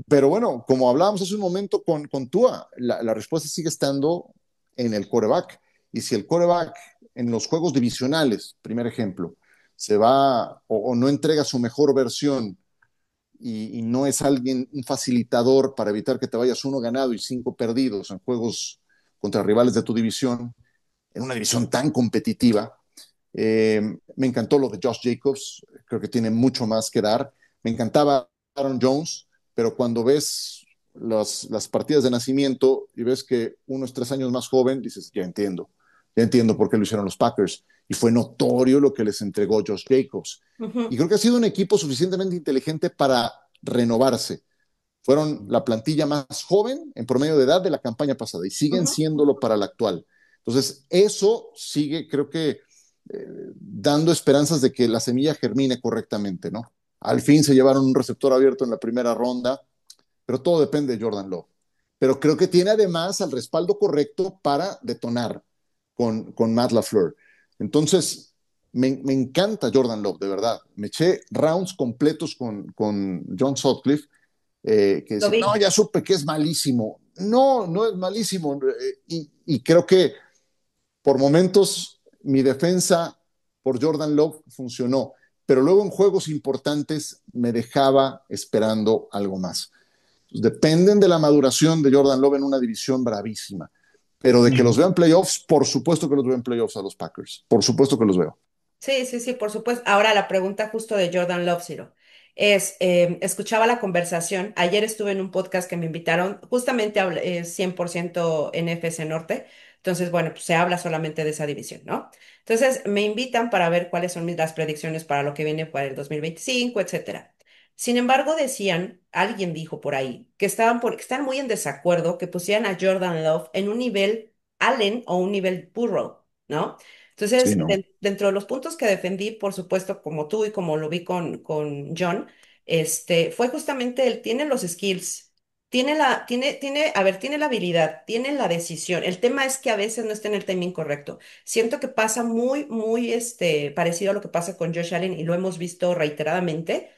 Pero bueno, como hablábamos hace un momento con Tua, la respuesta sigue estando en el quarterback. Y si el quarterback en los juegos divisionales, primer ejemplo, se va o no entrega su mejor versión y no es alguien, un facilitador para evitar que te vayas uno ganado y cinco perdidos en juegos contra rivales de tu división, en una división tan competitiva. Me encantó lo de Josh Jacobs, creo que tiene mucho más que dar. Me encantaba Aaron Jones, pero cuando ves las partidas de nacimiento y ves que uno es 3 años más joven, dices, ya entiendo por qué lo hicieron los Packers. Y fue notorio lo que les entregó Josh Jacobs. Y ujú, creo que ha sido un equipo suficientemente inteligente para renovarse. Fueron la plantilla más joven en promedio de edad de la campaña pasada y siguen ujú. siéndolo para la actual. Entonces, eso sigue, creo que, dando esperanzas de que la semilla germine correctamente, ¿no? Al fin se llevaron un receptor abierto en la primera ronda, pero todo depende de Jordan Love. Pero creo que tiene además el respaldo correcto para detonar con Matt LaFleur. Entonces, me encanta Jordan Love, de verdad. Me eché rounds completos con John Sutcliffe, que Lo decía, no, vi. ya supe que es malísimo. No, no es malísimo. Y creo que por momentos mi defensa por Jordan Love funcionó, pero luego en juegos importantes me dejaba esperando algo más. Dependen de la maduración de Jordan Love en una división bravísima. Pero de que los Ujú. vean playoffs, por supuesto que los veo en playoffs a los Packers. Por supuesto que los veo. Sí, sí, sí, por supuesto. Ahora la pregunta justo de Jordan Love, Ciro, es, escuchaba la conversación, ayer estuve en un podcast que me invitaron, justamente 100% NFC Norte, entonces, bueno, pues se habla solamente de esa división, ¿no? Entonces, me invitan para ver cuáles son las predicciones para lo que viene para el 2025, etcétera. Sin embargo, decían, alguien dijo por ahí, que están muy en desacuerdo que pusieran a Jordan Love en un nivel Allen o un nivel Burrow, ¿no? Sí, Entonces, no. dentro de los puntos que defendí, por supuesto, como tú y como lo vi con John, fue justamente él tiene los skills, a ver, tiene la habilidad, tiene la decisión. El tema es que a veces no está en el timing correcto. Siento que pasa muy, muy, parecido a lo que pasa con Josh Allen y lo hemos visto reiteradamente,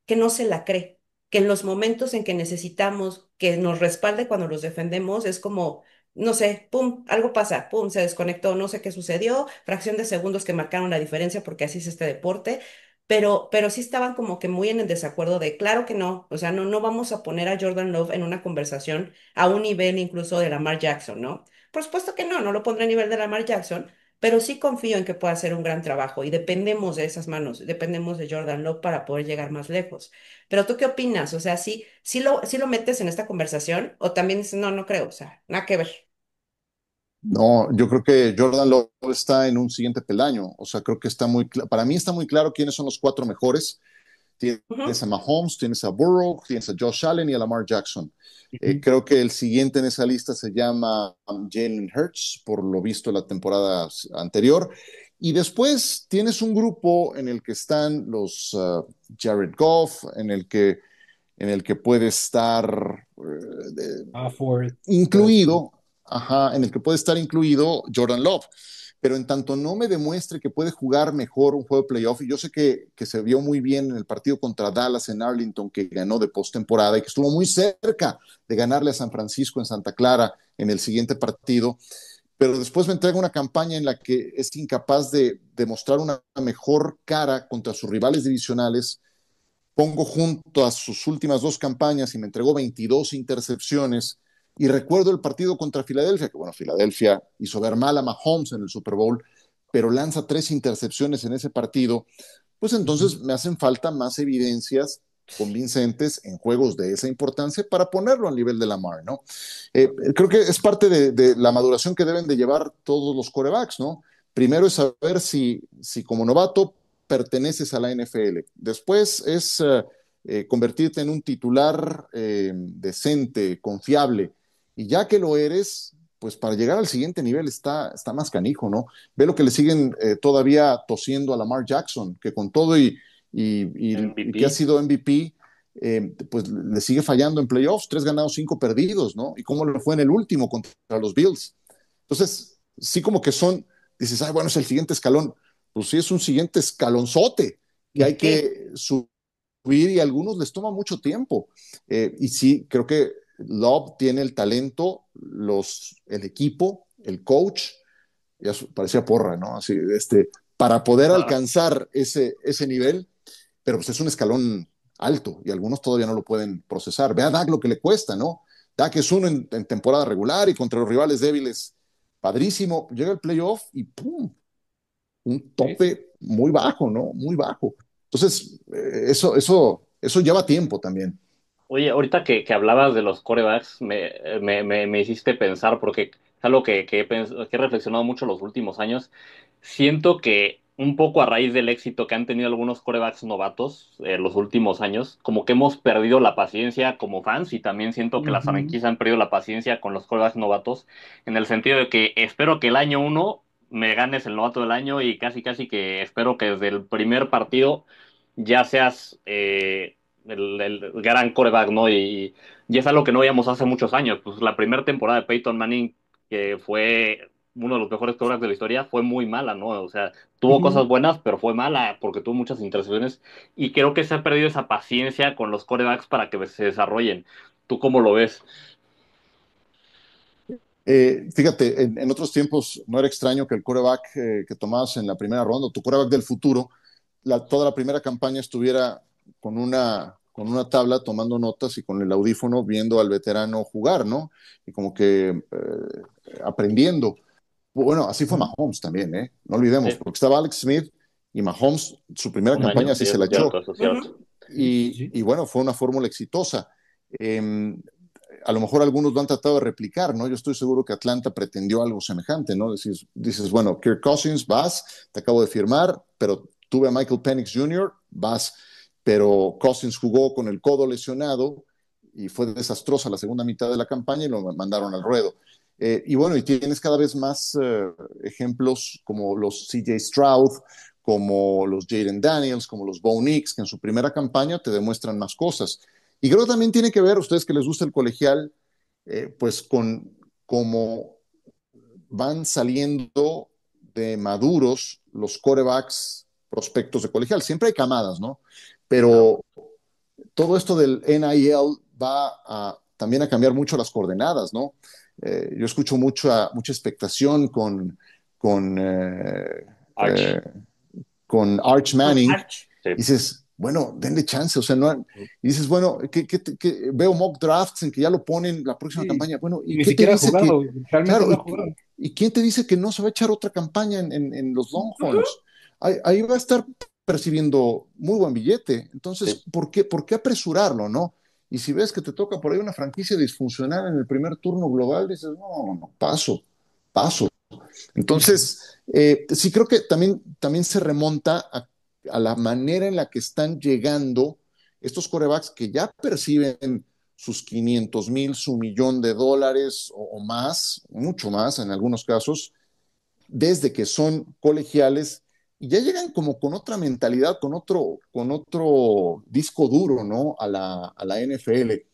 que no se la cree, que en los momentos en que necesitamos que nos respalde cuando los defendemos, es como no sé, pum, algo pasa, pum, se desconectó, no sé qué sucedió, fracción de segundos que marcaron la diferencia porque así es este deporte, pero sí estaban como que muy en el desacuerdo de, claro que no, o sea, no vamos a poner a Jordan Love en una conversación a un nivel incluso de Lamar Jackson, ¿no? Por supuesto que no lo pondré a nivel de Lamar Jackson, pero sí confío en que pueda hacer un gran trabajo y dependemos de esas manos, dependemos de Jordan Love para poder llegar más lejos. Pero ¿tú qué opinas? O sea, ¿sí lo metes en esta conversación o también dices, no creo, o sea, nada que ver? No, yo creo que Jordan Love está en un siguiente peldaño. O sea, creo que está para mí está muy claro quiénes son los cuatro mejores. Tienes Ujú. a Mahomes, tienes a Burrow, tienes a Josh Allen y a Lamar Jackson. Ujú. Creo que el siguiente en esa lista se llama Jalen Hurts, por lo visto la temporada anterior. Y después tienes un grupo en el que están los Jared Goff, en el que puede estar Ford, puede ser. incluido, ajá, en el que puede estar incluido Jordan Love. Pero en tanto no me demuestre que puede jugar mejor un juego de playoff, y yo sé que se vio muy bien en el partido contra Dallas en Arlington, que ganó de postemporada y que estuvo muy cerca de ganarle a San Francisco en Santa Clara en el siguiente partido, pero después me entrega una campaña en la que es incapaz de demostrar una mejor cara contra sus rivales divisionales. Pongo junto a sus últimas dos campañas y me entregó 22 intercepciones. Y recuerdo el partido contra Filadelfia, que bueno, Filadelfia hizo ver mal a Mahomes en el Super Bowl, pero lanza 3 intercepciones en ese partido. Pues Ujú. entonces me hacen falta más evidencias convincentes en juegos de esa importancia para ponerlo al nivel de Lamar, ¿no? Creo que es parte de la maduración que deben de llevar todos los quarterbacks, ¿no? Primero es saber si como novato perteneces a la NFL. Después es convertirte en un titular decente, confiable. Y ya que lo eres, pues para llegar al siguiente nivel está más canijo, ¿no? Ve lo que le siguen todavía tosiendo a Lamar Jackson, que con todo y que ha MVP. sido MVP, pues le sigue fallando en playoffs, 3 ganados, 5 perdidos, ¿no? Y cómo le fue en el último contra los Bills. Entonces, sí como que dices, ay, bueno, es el siguiente escalón. Pues sí, es un siguiente escalonzote que hay Sí. que subir y a algunos les toma mucho tiempo. Y sí, creo que Love tiene el talento, el equipo, el coach, ya parecía porra, ¿no? Así, para poder Ah, alcanzar ese nivel, pero pues es un escalón alto y algunos todavía no lo pueden procesar. Ve a Dak lo que le cuesta, ¿no? Dak es uno en temporada regular y contra los rivales débiles, padrísimo. Llega el playoff y ¡pum! Un Sí, sí. tope muy bajo, ¿no? Muy bajo. Entonces, eso lleva tiempo también. oye, ahorita que hablabas de los corebacks, me hiciste pensar, porque es algo que he reflexionado mucho los últimos años. Siento que un poco a raíz del éxito que han tenido algunos corebacks novatos los últimos años, como que hemos perdido la paciencia como fans y también siento que las Ujú. franquicias han perdido la paciencia con los corebacks novatos, en el sentido de que espero que el año uno me ganes el novato del año y casi casi que espero que desde el primer partido ya seas el gran coreback, ¿no? Y es algo que no veíamos hace muchos años. Pues la primera temporada de Peyton Manning, que fue uno de los mejores corebacks de la historia, fue muy mala, ¿no? O sea, tuvo cosas Ujú. buenas, pero fue mala porque tuvo muchas intercepciones. Y creo que se ha perdido esa paciencia con los corebacks para que se desarrollen. ¿Tú cómo lo ves? Fíjate, en otros tiempos no era extraño que el quarterback que tomabas en la primera ronda, tu quarterback del futuro, toda la primera campaña estuviera con una tabla tomando notas y con el audífono viendo al veterano jugar, ¿no? Y como que aprendiendo. Bueno, así fue Ujú. Mahomes también, ¿eh? No olvidemos, Sí, porque estaba Alex Smith y Mahomes, su primera un año, campaña sí, sí se eso la es cierto, echó. eso es cierto. Ujú. Sí, sí, sí. Y bueno, fue una fórmula exitosa. Eh, a lo mejor algunos lo han tratado de replicar, ¿no? Yo estoy seguro que Atlanta pretendió algo semejante, ¿no? Dices, bueno, Kirk Cousins, vas, te acabo de firmar, pero tuve a Michael Penix Jr., vas, pero Cousins jugó con el codo lesionado y fue desastrosa la segunda mitad de la campaña y lo mandaron al ruedo. Y bueno, y tienes cada vez más ejemplos como los CJ Stroud, como los Jaden Daniels, como los Bo Nix, que en su primera campaña te demuestran más cosas. Y creo que también tiene que ver, ustedes que les gusta el colegial, pues con cómo van saliendo de maduros los corebacks prospectos de colegial. Siempre hay camadas, ¿no? Claro. Pero todo esto del NIL va también a cambiar mucho las coordenadas, ¿no? Yo escucho mucha expectación con, eh, Arch. eh, con Arch Con Manning, Arch. y Sí. dices, bueno, denle chance, o sea, no, y dices, bueno, veo mock drafts en que ya lo ponen la próxima Sí. campaña, bueno, ¿y Ni qué te siquiera ha dice que, jugado, realmente claro, no ha jugado. y quién te dice que no se va a echar otra campaña en los Ujú. Longhorns? Ahí va a estar percibiendo muy buen billete, entonces, Sí. ¿por qué apresurarlo, no? Y si ves que te toca por ahí una franquicia disfuncional en el primer turno global, dices, no, paso. Ujú. Entonces, sí creo que también se remonta a a la manera en la que están llegando estos corebacks que ya perciben sus 500,000, su $1,000,000 o más, mucho más en algunos casos, desde que son colegiales y ya llegan como con otra mentalidad, con otro disco duro, ¿no? A la NFL.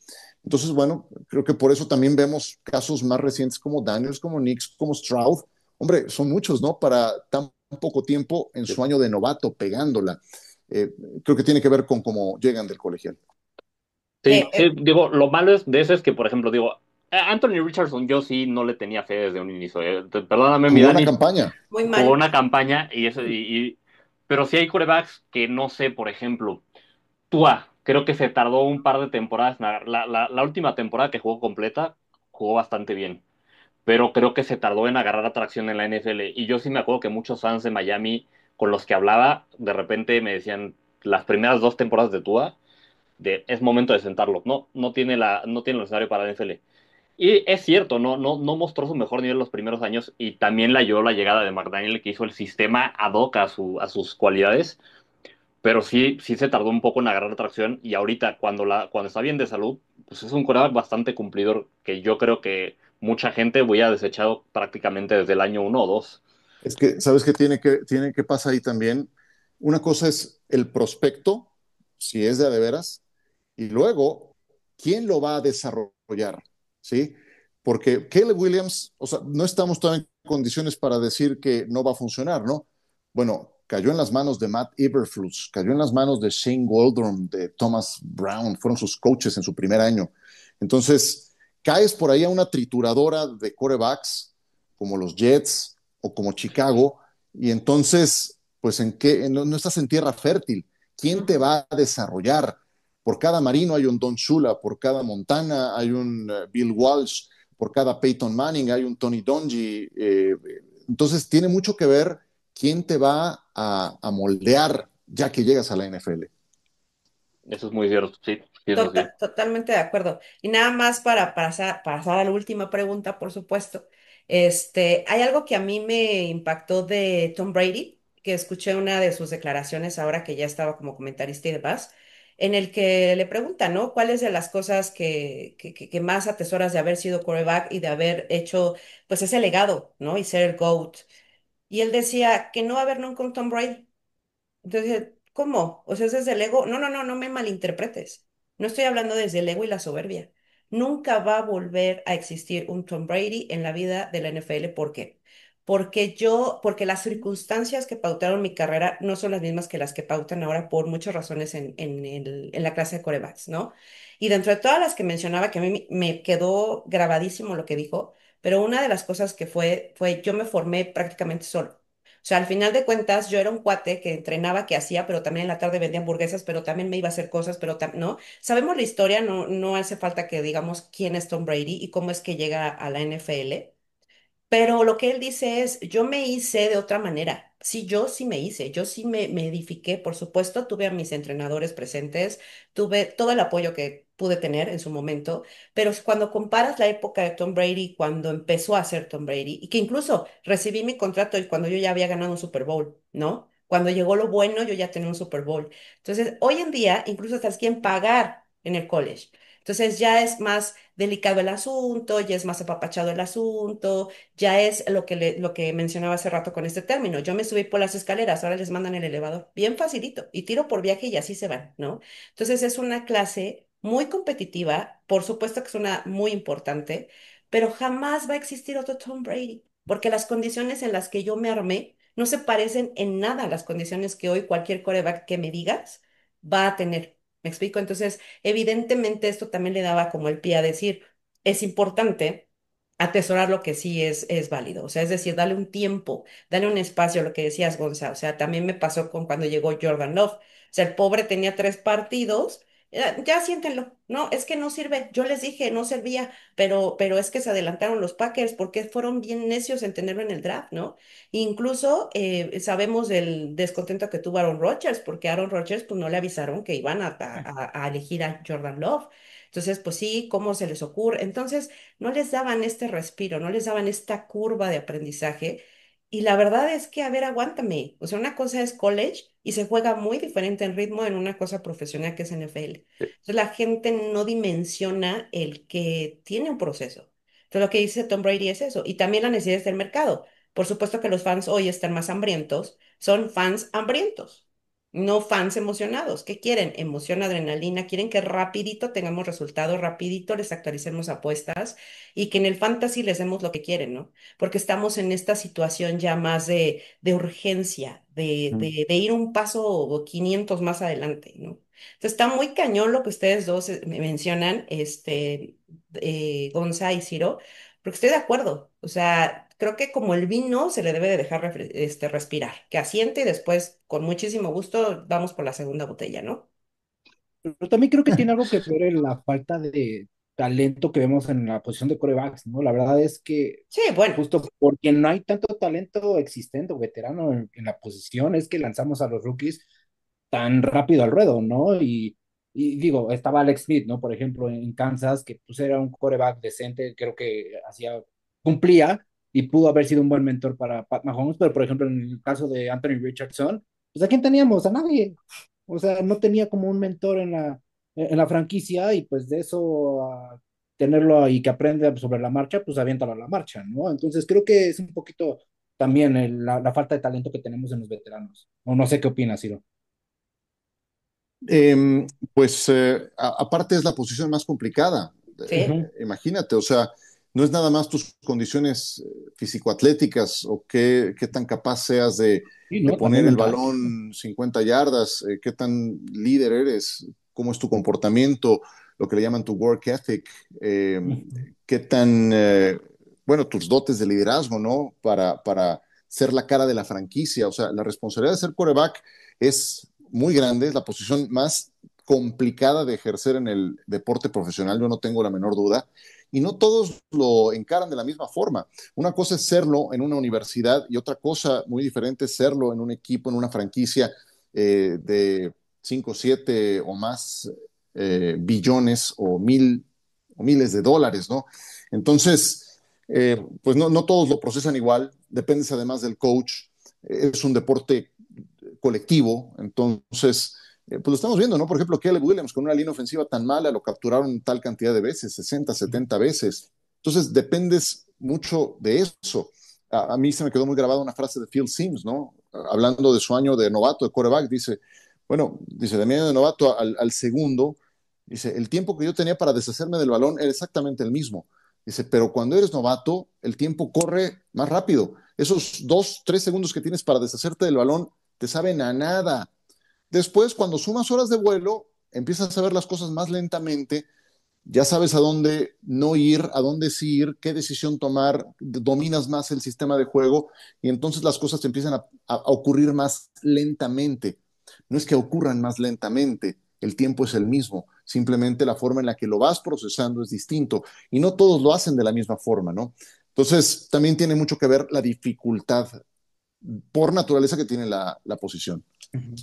Entonces, bueno, creo que por eso también vemos casos más recientes como Daniels, como Nix, como Stroud. Hombre, son muchos, ¿no? Para tan poco tiempo en su año de novato pegándola. Eh, Creo que tiene que ver con cómo llegan del colegial. Sí, Eh, sí, eh, digo, lo malo es de eso es que, por ejemplo, digo, a Anthony Richardson yo sí no le tenía fe desde un inicio. Perdóname, mi Jugó una Dani, campaña. Muy jugó mal. una campaña y eso, pero sí hay quarterbacks que no sé, por ejemplo, Tua, creo que se tardó un par de temporadas. La última temporada que jugó completa, jugó bastante bien, pero creo que se tardó en agarrar atracción en la NFL. Y yo sí me acuerdo que muchos fans de Miami con los que hablaba, de repente me decían las primeras 2 temporadas de Tua es momento de sentarlo. No tiene el necesario para la NFL. Y es cierto, no mostró su mejor nivel los primeros años y también le ayudó la llegada de McDaniel que hizo el sistema ad hoc a sus cualidades, pero sí se tardó un poco en agarrar tracción y ahorita cuando está bien de salud, pues es un quarterback bastante cumplidor que yo creo que mucha gente voy a desechado prácticamente desde el año 1 o 2. Es que, ¿sabes qué tiene que pasar ahí también? Una cosa es el prospecto, si es de veras, y luego, ¿quién lo va a desarrollar? ¿Sí? Porque Caleb Williams, o sea, no estamos todavía en condiciones para decir que no va a funcionar, ¿no? Bueno, cayó en las manos de Matt Eberflus, cayó en las manos de Shane Waldron, de Thomas Brown, fueron sus coaches en su primer año. Entonces, caes por ahí a una trituradora de quarterbacks, como los Jets o como Chicago, y entonces, pues, no estás en tierra fértil. ¿Quién te Ujú. va a desarrollar? Por cada Marino hay un Don Shula, por cada Montana hay un Bill Walsh, por cada Peyton Manning hay un Tony Dungy. Entonces tiene mucho que ver quién te va a moldear ya que llegas a la NFL. Eso es muy cierto, sí, sí, eso sí. Totalmente de acuerdo. Y nada más para pasar a la última pregunta, por supuesto. Hay algo que a mí me impactó de Tom Brady, que escuché una de sus declaraciones ahora que ya estaba como comentarista y demás, en el que le preguntan, ¿no? ¿Cuáles de las cosas que más atesoras de haber sido quarterback y de haber hecho, pues, ese legado, ¿no? Y ser el GOAT. Y él decía que no va a haber nunca un Tom Brady. Entonces, ¿cómo? O sea, ¿es desde el ego? No, no, no, no me malinterpretes. No estoy hablando desde el ego y la soberbia. Nunca va a volver a existir un Tom Brady en la vida de la NFL. ¿Por qué? Porque las circunstancias que pautaron mi carrera no son las mismas que las que pautan ahora por muchas razones en la clase de corebacks, ¿no? Y dentro de todas las que mencionaba, que a mí me quedó grabadísimo lo que dijo, pero una de las cosas que fue yo me formé prácticamente solo. O sea, al final de cuentas, yo era un cuate que entrenaba, que hacía, pero también en la tarde vendía hamburguesas, pero también me iba a hacer cosas, pero ¿no? Sabemos la historia, no hace falta que digamos quién es Tom Brady y cómo es que llega a la NFL. Pero lo que él dice es, yo me hice de otra manera. Sí, yo sí me hice, yo sí me edifiqué, por supuesto, tuve a mis entrenadores presentes, tuve todo el apoyo que pude tener en su momento, pero cuando comparas la época de Tom Brady, cuando empezó a ser Tom Brady, y que incluso recibí mi contrato y cuando yo ya había ganado un Super Bowl, ¿no? Cuando llegó lo bueno, yo ya tenía un Super Bowl. Entonces, hoy en día, incluso hasta quien pagar en el college. Entonces ya es más delicado el asunto, ya es más apapachado el asunto, ya es lo que mencionaba hace rato con este término. Yo me subí por las escaleras, ahora les mandan el elevador. Bien facilito. Y tiro por viaje y así se van, ¿no? Entonces es una clase muy competitiva, por supuesto que es una muy importante, pero jamás va a existir otro Tom Brady, porque las condiciones en las que yo me armé no se parecen en nada a las condiciones que hoy cualquier coreback que me digas va a tener. ¿Me explico? Entonces, evidentemente esto también le daba como el pie a decir, es importante atesorar lo que sí es válido. O sea, es decir, darle un tiempo, darle un espacio a lo que decías, Gonza. O sea, también me pasó con cuando llegó Jordan Love. O sea, el pobre tenía 3 partidos. Ya siéntenlo. No, es que no sirve. Yo les dije, no servía, pero es que se adelantaron los Packers porque fueron bien necios en tenerlo en el draft, ¿no? Incluso sabemos del descontento que tuvo Aaron Rodgers, porque Aaron Rodgers pues no le avisaron que iban a elegir a Jordan Love. Entonces, pues sí, ¿cómo se les ocurre? Entonces, no les daban este respiro, no les daban esta curva de aprendizaje Y la verdad es que, a ver, aguántame. O sea, una cosa es college y se juega muy diferente en ritmo en una cosa profesional que es NFL. Entonces la gente no dimensiona el que tiene un proceso. Entonces lo que dice Tom Brady es eso. Y también las necesidades del mercado. Por supuesto que los fans hoy están más hambrientos. Son fans hambrientos, no fans emocionados. ¿Qué quieren? Emoción, adrenalina. Quieren que rapidito tengamos resultados, rapidito les actualicemos apuestas y que en el fantasy les demos lo que quieren, ¿no? Porque estamos en esta situación ya más de urgencia, de ir un paso o 500 más adelante, ¿no? Entonces está muy cañón lo que ustedes dos me mencionan, Gonza y Ciro, porque estoy de acuerdo. O sea, creo que como el vino se le debe de dejar respirar, que asiente y después, con muchísimo gusto, vamos por la segunda botella, ¿no? Pero también creo que tiene algo que ver en la falta de talento que vemos en la posición de corebacks, ¿no? La verdad es que Sí, bueno. justo porque no hay tanto talento existente o veterano en la posición, es que lanzamos a los rookies tan rápido al ruedo, ¿no? Y digo, estaba Alex Smith, ¿no? Por ejemplo, en Kansas, que pues era un coreback decente, creo que cumplía y pudo haber sido un buen mentor para Pat Mahomes, pero por ejemplo, en el caso de Anthony Richardson, pues ¿a quién teníamos? A nadie. O sea, no tenía como un mentor en la franquicia y pues de eso a tenerlo y que aprenda sobre la marcha, pues aviéntalo a la marcha, ¿no? Entonces creo que es un poquito también la falta de talento que tenemos en los veteranos. O no sé qué opinas, Ciro. Pues aparte es la posición más complicada. Sí, Imagínate, o sea, no es nada más tus condiciones físico-atléticas o qué tan capaz seas Sí, de ¿no? poner También el mentales, ¿no? balón 50 yardas, qué tan líder eres, cómo es tu comportamiento, lo que le llaman tu work ethic, eh, Ujú. qué tan, bueno, tus dotes de liderazgo, ¿no? Para ser la cara de la franquicia. O sea, la responsabilidad de ser quarterback es muy grande, es la posición más complicada de ejercer en el deporte profesional, yo no tengo la menor duda, y no todos lo encaran de la misma forma. Una cosa es serlo en una universidad y otra cosa muy diferente es serlo en un equipo, en una franquicia de 5 7 o más billones o miles de dólares, ¿no? Entonces, pues no todos lo procesan igual, depende además del coach, es un deporte colectivo. Entonces, pues lo estamos viendo, ¿no? Por ejemplo, Caleb Williams con una línea ofensiva tan mala lo capturaron tal cantidad de veces, 60, 70 veces. Entonces, dependes mucho de eso. A mí se me quedó muy grabada una frase de Phil Simms, ¿no? Hablando de su año de novato, de quarterback, dice, bueno, dice, de mi año de novato al segundo, dice, el tiempo que yo tenía para deshacerme del balón era exactamente el mismo. Dice, pero cuando eres novato, el tiempo corre más rápido. Esos 2, 3 segundos que tienes para deshacerte del balón te saben a nada. Después, cuando sumas horas de vuelo, empiezas a ver las cosas más lentamente, ya sabes a dónde no ir, a dónde sí ir, qué decisión tomar, dominas más el sistema de juego y entonces las cosas te empiezan a ocurrir más lentamente. No es que ocurran más lentamente, el tiempo es el mismo, simplemente la forma en la que lo vas procesando es distinto y no todos lo hacen de la misma forma, ¿no? Entonces, también tiene mucho que ver la dificultad por naturaleza que tiene la posición. Ujú.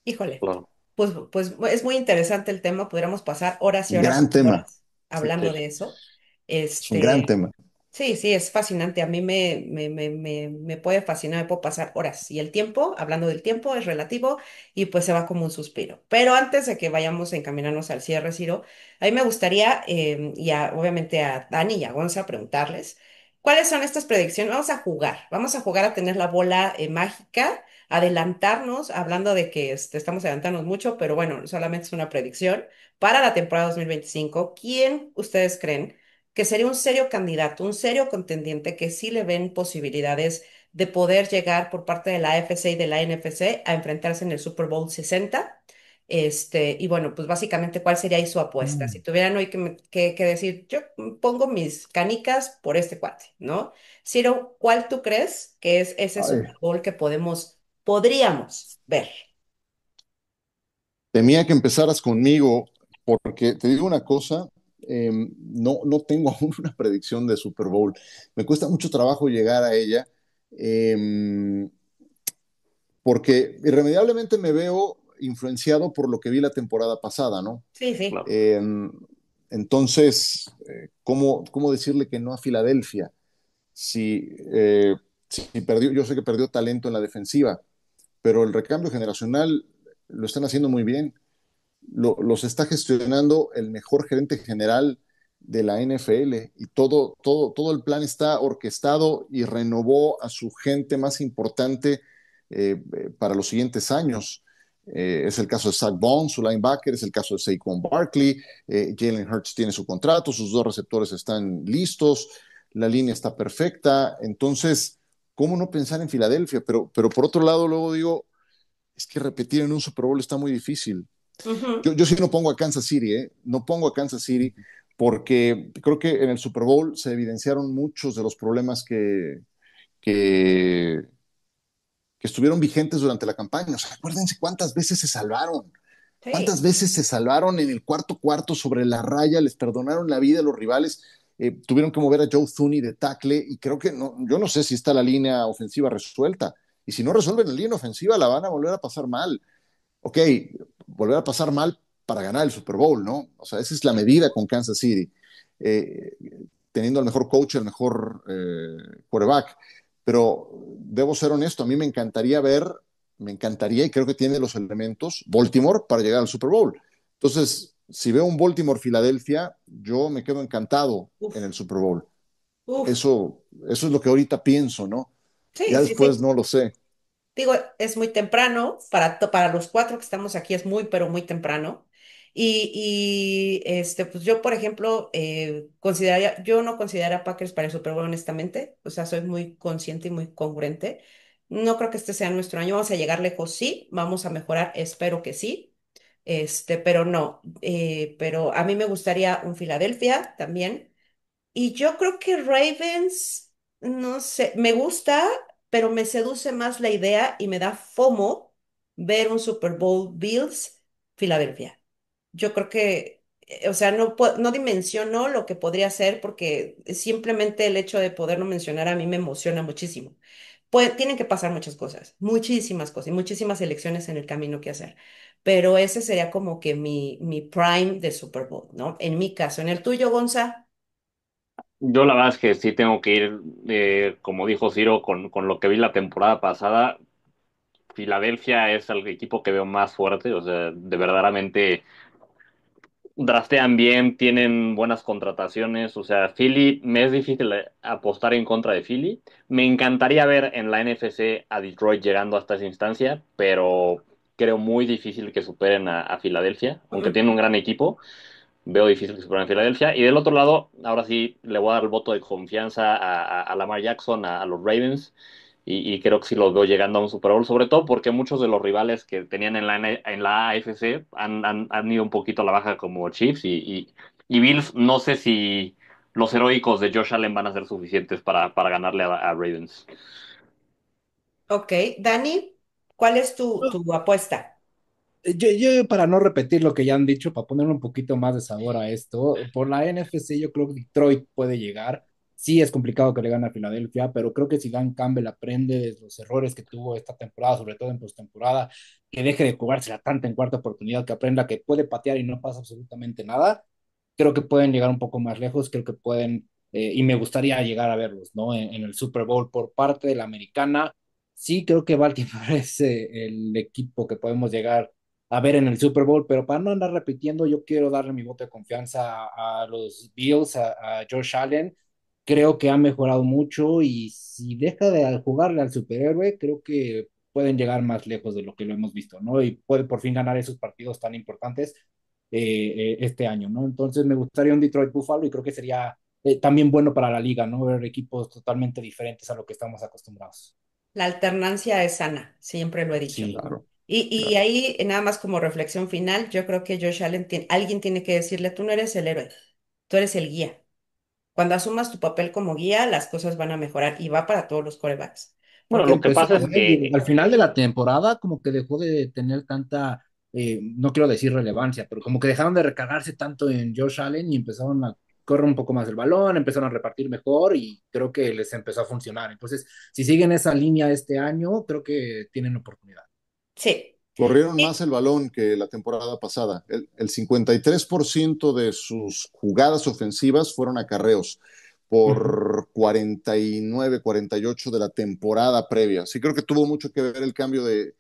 híjole. Claro. Pues es muy interesante el tema, podríamos pasar horas y horas Gran y tema, horas sí, hablando Sí. de eso. es un gran Este, tema. sí, sí, es fascinante. A mí me puede fascinar, me puedo pasar horas. Y el tiempo, hablando del tiempo, es relativo y pues se va como un suspiro. Pero antes de que vayamos a encaminarnos al cierre, Ciro, a mí me gustaría, obviamente a Dani y a Gonza, preguntarles, ¿cuáles son estas predicciones? Vamos a jugar a tener la bola mágica, adelantarnos, hablando de que estamos adelantándonos mucho, pero bueno, solamente es una predicción para la temporada 2025. ¿Quién ustedes creen que sería un serio candidato, un serio contendiente que sí le ven posibilidades de poder llegar por parte de la AFC y de la NFC a enfrentarse en el Super Bowl 60? Y bueno, pues básicamente, ¿cuál sería ahí su apuesta? Si Mm. tuvieran hoy que decir, yo pongo mis canicas por este cuate, ¿no? Ciro, ¿cuál tú crees que es ese Ay, Super Bowl que podríamos ver? temía que empezaras conmigo, porque te digo una cosa, no tengo aún una predicción de Super Bowl. Me cuesta mucho trabajo llegar a ella, eh, porque irremediablemente me veo influenciado por lo que vi la temporada pasada, ¿no? Sí, sí. Claro. Eh, entonces, ¿cómo decirle que no a Filadelfia? Si sí perdió, yo sé que perdió talento en la defensiva, pero el recambio generacional lo están haciendo muy bien. Los está gestionando el mejor gerente general de la NFL y todo el plan está orquestado y renovó a su gente más importante para los siguientes años. Es el caso de Zach Bond, su linebacker, es el caso de Saquon Barkley, Jalen Hurts tiene su contrato, sus dos receptores están listos, la línea está perfecta, entonces, ¿cómo no pensar en Filadelfia? Pero por otro lado, luego digo, es que repetir en un Super Bowl está muy difícil. Ujú. Yo sí no pongo a Kansas City, ¿eh? No pongo a Kansas City porque creo que en el Super Bowl se evidenciaron muchos de los problemas que, que estuvieron vigentes durante la campaña. O sea, acuérdense cuántas veces se salvaron. ¿Cuántas Sí. veces se salvaron en el cuarto cuarto sobre la raya? Les perdonaron la vida a los rivales. Tuvieron que mover a Joe Thuney de tackle y creo que no, yo no sé si está la línea ofensiva resuelta. Y si no resuelven la línea ofensiva, la van a volver a pasar mal. Ok, volver a pasar mal para ganar el Super Bowl, ¿no? O sea, esa es la medida con Kansas City, eh, teniendo al mejor coach, el mejor quarterback. Pero debo ser honesto, a mí me encantaría y creo que tiene los elementos Baltimore para llegar al Super Bowl. Entonces, si veo un Baltimore-Filadelfia, yo me quedo encantado en el Uf, Super Bowl. uf. Eso es lo que ahorita pienso, ¿no? Sí, Ya sí, después sí. no lo sé. Digo, es muy temprano, para los cuatro que estamos aquí es muy, pero muy temprano. Pues yo, por ejemplo, yo no consideraría a Packers para el Super Bowl, honestamente. O sea, soy muy consciente y muy congruente. No creo que este sea nuestro año. Vamos a llegar lejos, sí. Vamos a mejorar, espero que sí. Pero no. Pero a mí me gustaría un Filadelfia también. Y yo creo que Ravens, no sé, me gusta, pero me seduce más la idea y me da FOMO ver un Super Bowl Bills Filadelfia. Yo creo que, o sea, no dimensiono lo que podría ser porque simplemente el hecho de poderlo mencionar a mí me emociona muchísimo. Tienen que pasar muchas cosas, muchísimas cosas y muchísimas elecciones en el camino que hacer. Pero ese sería como que mi prime de Super Bowl, ¿no? En mi caso, en el tuyo, Gonza. Yo la verdad es que sí tengo que ir, como dijo Ciro, con lo que vi la temporada pasada. Filadelfia es el equipo que veo más fuerte, o sea, de verdaderamente draftean bien, tienen buenas contrataciones, o sea, Philly, me es difícil apostar en contra de Philly. Me encantaría ver en la NFC a Detroit llegando hasta esa instancia, pero creo muy difícil que superen a Filadelfia, aunque tienen un gran equipo, veo difícil que superen a Filadelfia. Y del otro lado, ahora sí le voy a dar el voto de confianza a Lamar Jackson, a los Ravens. Y creo que sí los veo llegando a un Super Bowl, sobre todo porque muchos de los rivales que tenían en la AFC han ido un poquito a la baja como Chiefs y Bills. No sé si los heroicos de Josh Allen van a ser suficientes para ganarle a Ravens. Ok, Dani, ¿cuál es tu apuesta? Para no repetir lo que ya han dicho, para ponerle un poquito más de sabor a esto, por la NFC yo creo que Detroit puede llegar. Sí es complicado que le gane a Filadelfia, pero creo que si Dan Campbell aprende de los errores que tuvo esta temporada, sobre todo en postemporada, que deje de jugársela tanta en cuarta oportunidad, que aprenda que puede patear y no pasa absolutamente nada, creo que pueden llegar un poco más lejos, creo que pueden, y me gustaría llegar a verlos, ¿no? En el Super Bowl por parte de la americana. Sí, creo que Baltimore es el equipo que podemos llegar a ver en el Super Bowl, pero para no andar repitiendo, yo quiero darle mi voto de confianza a los Bills, a Josh Allen. Creo que ha mejorado mucho y si deja de jugarle al superhéroe, creo que pueden llegar más lejos de lo que lo hemos visto, ¿no? Y puede por fin ganar esos partidos tan importantes este año, ¿no? Entonces me gustaría un Detroit Buffalo y creo que sería también bueno para la liga, ¿no? Ver equipos totalmente diferentes a lo que estamos acostumbrados. La alternancia es sana, siempre lo he dicho. Sí. Claro, Y claro. ahí, nada más como reflexión final, yo creo que Josh Allen, alguien tiene que decirle, tú no eres el héroe, tú eres el guía. Cuando asumas tu papel como guía, las cosas van a mejorar y va para todos los corebacks. Bueno, Porque lo que Empezó, pasa es digo, que al final de la temporada como que dejó de tener tanta, no quiero decir relevancia, pero como que dejaron de recargarse tanto en Josh Allen y empezaron a correr un poco más el balón, empezaron a repartir mejor y creo que les empezó a funcionar. Entonces, si siguen esa línea este año, creo que tienen oportunidad. sí, Corrieron más sí, el balón que la temporada pasada. El 53% de sus jugadas ofensivas fueron acarreos. Ujú. por 49, 48 de la temporada previa. Sí creo que tuvo mucho que ver el cambio de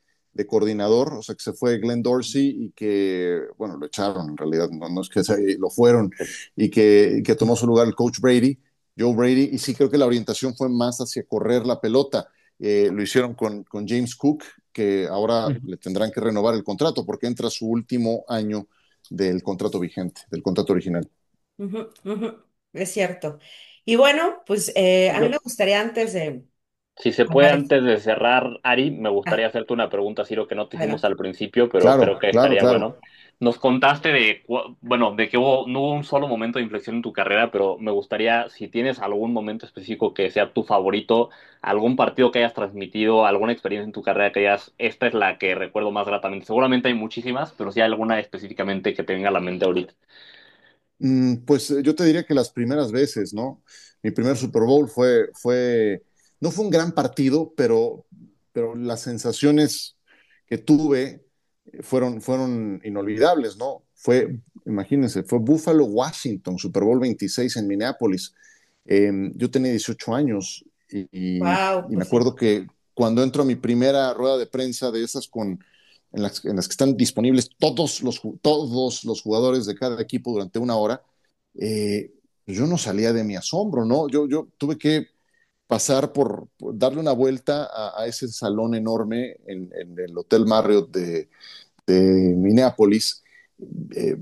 coordinador, o sea, que se fue Glenn Dorsey y que, bueno, lo echaron en realidad, no es que lo fueron, y que tomó su lugar el coach Brady, Joe Brady, y sí creo que la orientación fue más hacia correr la pelota. Lo hicieron con James Cook, que ahora Ujú. le tendrán que renovar el contrato porque entra su último año del contrato vigente, del contrato original. Ujú, ujú, es cierto. Y bueno, pues a mí me Yo, gustaría antes de si se puede, hablar antes de cerrar, Ari, me ah, gustaría hacerte una pregunta, Ciro, que no te hicimos adelante. al principio, pero creo Claro, que claro, estaría claro. bueno. Nos contaste bueno, de que no hubo un solo momento de inflexión en tu carrera, pero me gustaría, si tienes algún momento específico que sea tu favorito, algún partido que hayas transmitido, alguna experiencia en tu carrera que hayas, esta es la que recuerdo más gratamente. Seguramente hay muchísimas, pero si hay alguna específicamente que te venga a la mente ahorita. Pues yo te diría que las primeras veces, ¿no? Mi primer Super Bowl no fue un gran partido, pero las sensaciones que tuve fueron inolvidables, ¿no? Imagínense, fue Buffalo, Washington, Super Bowl 26 en Minneapolis. Yo tenía 18 años Wow, y me pues sí. acuerdo que cuando entro a mi primera rueda de prensa de esas en las que están disponibles todos los jugadores de cada equipo durante una hora, yo no salía de mi asombro, ¿no? Yo tuve que pasar por darle una vuelta a ese salón enorme en el Hotel Marriott de Minneapolis.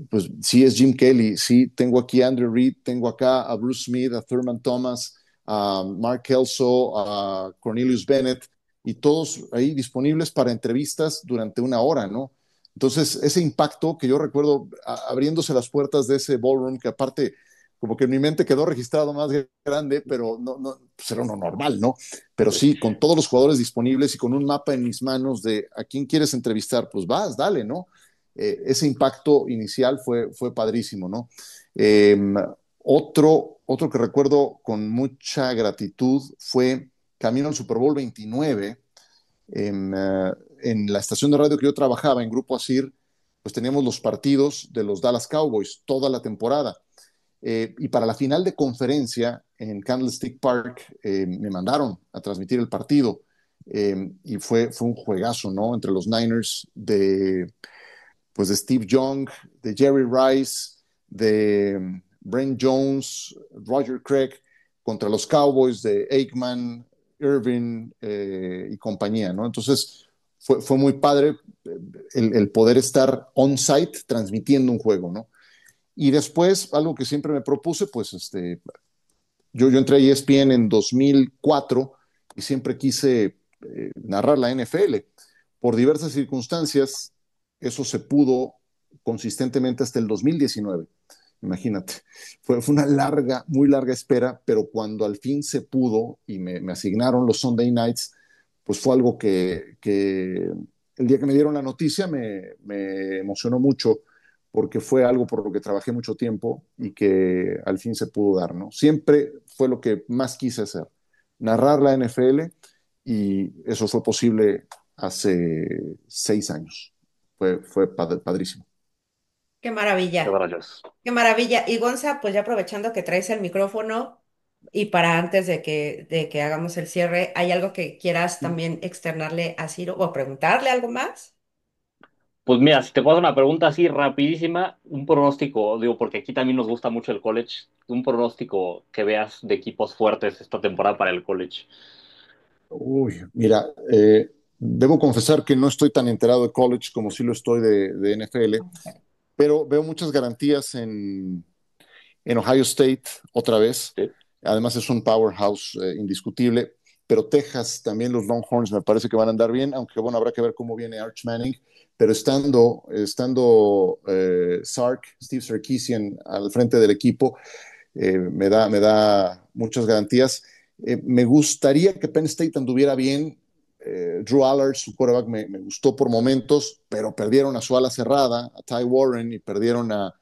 Pues sí es Jim Kelly, sí tengo aquí a Andrew Reid, tengo acá a Bruce Smith, a Thurman Thomas, a Mark Kelso, a Cornelius Bennett, y todos ahí disponibles para entrevistas durante una hora, ¿no? Entonces, ese impacto que yo recuerdo abriéndose las puertas de ese ballroom, que aparte, como que en mi mente quedó registrado más grande, pero no pues era uno normal, ¿no? Pero sí, con todos los jugadores disponibles y con un mapa en mis manos de a quién quieres entrevistar, pues vas, dale, ¿no? Ese impacto inicial fue padrísimo, ¿no? Eh, otro que recuerdo con mucha gratitud fue camino al Super Bowl 29 en la estación de radio que yo trabajaba, en Grupo ASIR, pues teníamos los partidos de los Dallas Cowboys toda la temporada. Y para la final de conferencia en Candlestick Park me mandaron a transmitir el partido y fue un juegazo, ¿no? Entre los Niners pues de Steve Young, de Jerry Rice, de Brent Jones, Roger Craig, contra los Cowboys de Aikman, Irving y compañía, ¿no? Entonces fue muy padre el poder estar on-site transmitiendo un juego, ¿no? Y después, algo que siempre me propuse, pues yo entré a ESPN en 2004 y siempre quise narrar la NFL. Por diversas circunstancias, eso se pudo consistentemente hasta el 2019. Imagínate, fue una larga, muy larga espera, pero cuando al fin se pudo y me asignaron los Sunday Nights, pues fue algo que el día que me dieron la noticia me emocionó mucho porque fue algo por lo que trabajé mucho tiempo y que al fin se pudo dar, ¿no? Siempre fue lo que más quise hacer, narrar la NFL y eso fue posible hace 6 años. Fue padrísimo. Qué Qué maravilla, rayos. qué maravilla. Y Gonza, pues ya aprovechando que traes el micrófono y para antes de que hagamos el cierre, ¿hay algo que quieras también externarle a Ciro o preguntarle algo más? Pues mira, si te puedo hacer una pregunta así rapidísima, un pronóstico, digo, porque aquí también nos gusta mucho el college, un pronóstico que veas de equipos fuertes esta temporada para el college. Uy, mira, debo confesar que no estoy tan enterado de college como sí lo estoy de NFL, pero veo muchas garantías en Ohio State otra vez. ¿Sí? Además es un powerhouse indiscutible, pero Texas también los Longhorns me parece que van a andar bien, aunque bueno, habrá que ver cómo viene Arch Manning, pero estando Steve Sarkisian al frente del equipo, me da muchas garantías. Me gustaría que Penn State anduviera bien. Drew Allard, su quarterback, me gustó por momentos, pero perdieron a su ala cerrada, a Ty Warren, y perdieron a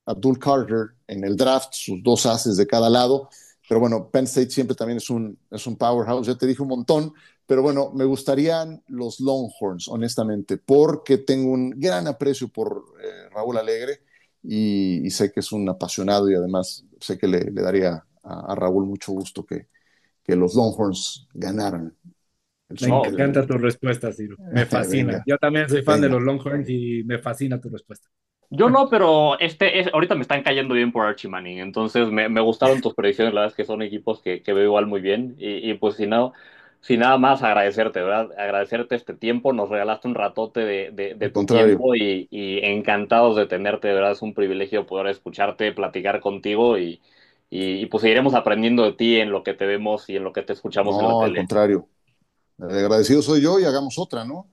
Abdul Carter en el draft, sus dos ases de cada lado. Pero bueno, Penn State siempre también es un powerhouse, ya te dije un montón, pero bueno, me gustarían los Longhorns, honestamente, porque tengo un gran aprecio por Raúl Alegre y sé que es un apasionado y además sé que le daría a Raúl mucho gusto que los Longhorns ganaran el Me Super No, Bowl. encanta tu respuesta, Ciro. Me fascina. Venga, Yo también soy fan de venga. los Longhorns y me fascina tu respuesta. yo no, pero ahorita me están cayendo bien por Archie Manning, entonces me gustaron tus predicciones, la verdad es que son equipos que veo igual muy bien, y pues si no, sin nada más agradecerte, ¿verdad? Agradecerte este tiempo, nos regalaste un ratote de Al tu contrario. tiempo y encantados de tenerte, de verdad es un privilegio poder escucharte, platicar contigo pues seguiremos aprendiendo de ti en lo que te vemos y en lo que te escuchamos en la No, al tele. contrario. El agradecido soy yo y hagamos otra, ¿no?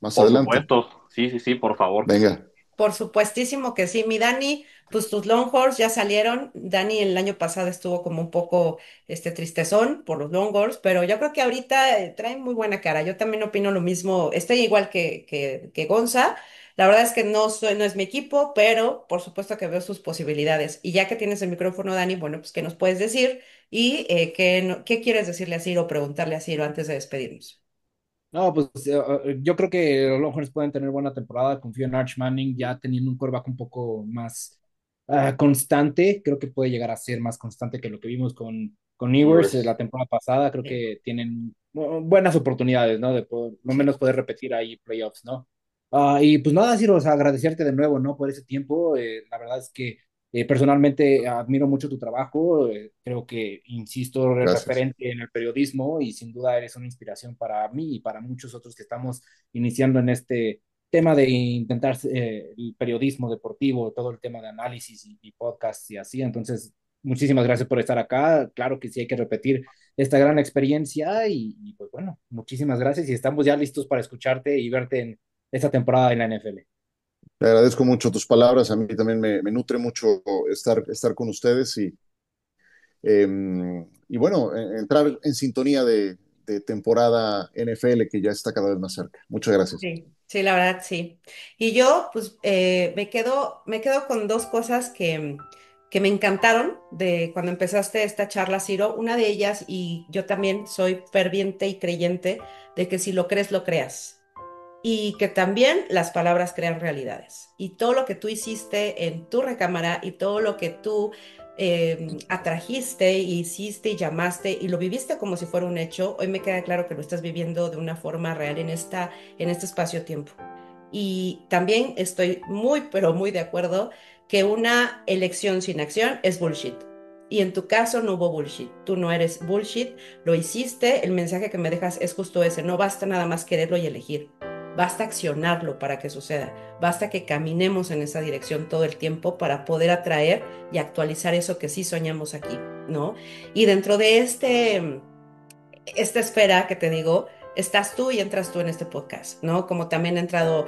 Más Por adelante. supuesto, sí, sí, sí, por favor. Venga, Por supuestísimo que sí. Mi Dani, pues tus Longhorns ya salieron. Dani el año pasado estuvo como un poco tristezón por los Longhorns, pero yo creo que ahorita traen muy buena cara. Yo también opino lo mismo. Estoy igual que Gonza. La verdad es que no es mi equipo, pero por supuesto que veo sus posibilidades. Y ya que tienes el micrófono, Dani, bueno, pues ¿qué nos puedes decir? Y qué quieres decirle a Ciro o preguntarle a Ciro antes de despedirnos. No, pues yo creo que los Longhorns pueden tener buena temporada. Confío en Arch Manning ya teniendo un quarterback un poco más constante. Creo que puede llegar a ser más constante que lo que vimos con Ewers la Ewers. temporada pasada. Creo Sí. que tienen buenas oportunidades, ¿no? De no Sí. menos poder repetir ahí playoffs, ¿no? Y pues nada, Ciro, o sea, agradecerte de nuevo, ¿no? Por ese tiempo. La verdad es que personalmente admiro mucho tu trabajo. Creo que, insisto, eres gracias. referente en el periodismo y sin duda eres una inspiración para mí y para muchos otros que estamos iniciando en este tema de intentar el periodismo deportivo, todo el tema de análisis y podcasts y así. Entonces, muchísimas gracias por estar acá. Claro que sí hay que repetir esta gran experiencia pues bueno, muchísimas gracias y estamos ya listos para escucharte y verte en esta temporada en la NFL. Te agradezco mucho tus palabras. A mí también me nutre mucho estar con ustedes eh, y bueno, entrar en sintonía de temporada NFL que ya está cada vez más cerca. Muchas gracias. Sí, sí, la verdad, sí. Y yo, pues, me quedo con dos cosas que me encantaron de cuando empezaste esta charla, Ciro. Una de ellas, y yo también soy ferviente y creyente de que si lo crees, lo creas. Y que también las palabras crean realidades. Y todo lo que tú hiciste en tu recámara y todo lo que tú atrajiste, hiciste y llamaste y lo viviste como si fuera un hecho, hoy me queda claro que lo estás viviendo de una forma real en este espacio-tiempo. Y también estoy muy, pero muy de acuerdo que una elección sin acción es bullshit. Y en tu caso no hubo bullshit. Tú no eres bullshit, lo hiciste. El mensaje que me dejas es justo ese. No basta nada más quererlo y elegir. Basta accionarlo para que suceda. Basta que caminemos en esa dirección todo el tiempo para poder atraer y actualizar eso que sí soñamos aquí, ¿no? Y dentro de esta esfera que te digo, estás tú y entras tú en este podcast, ¿no? Como también ha entrado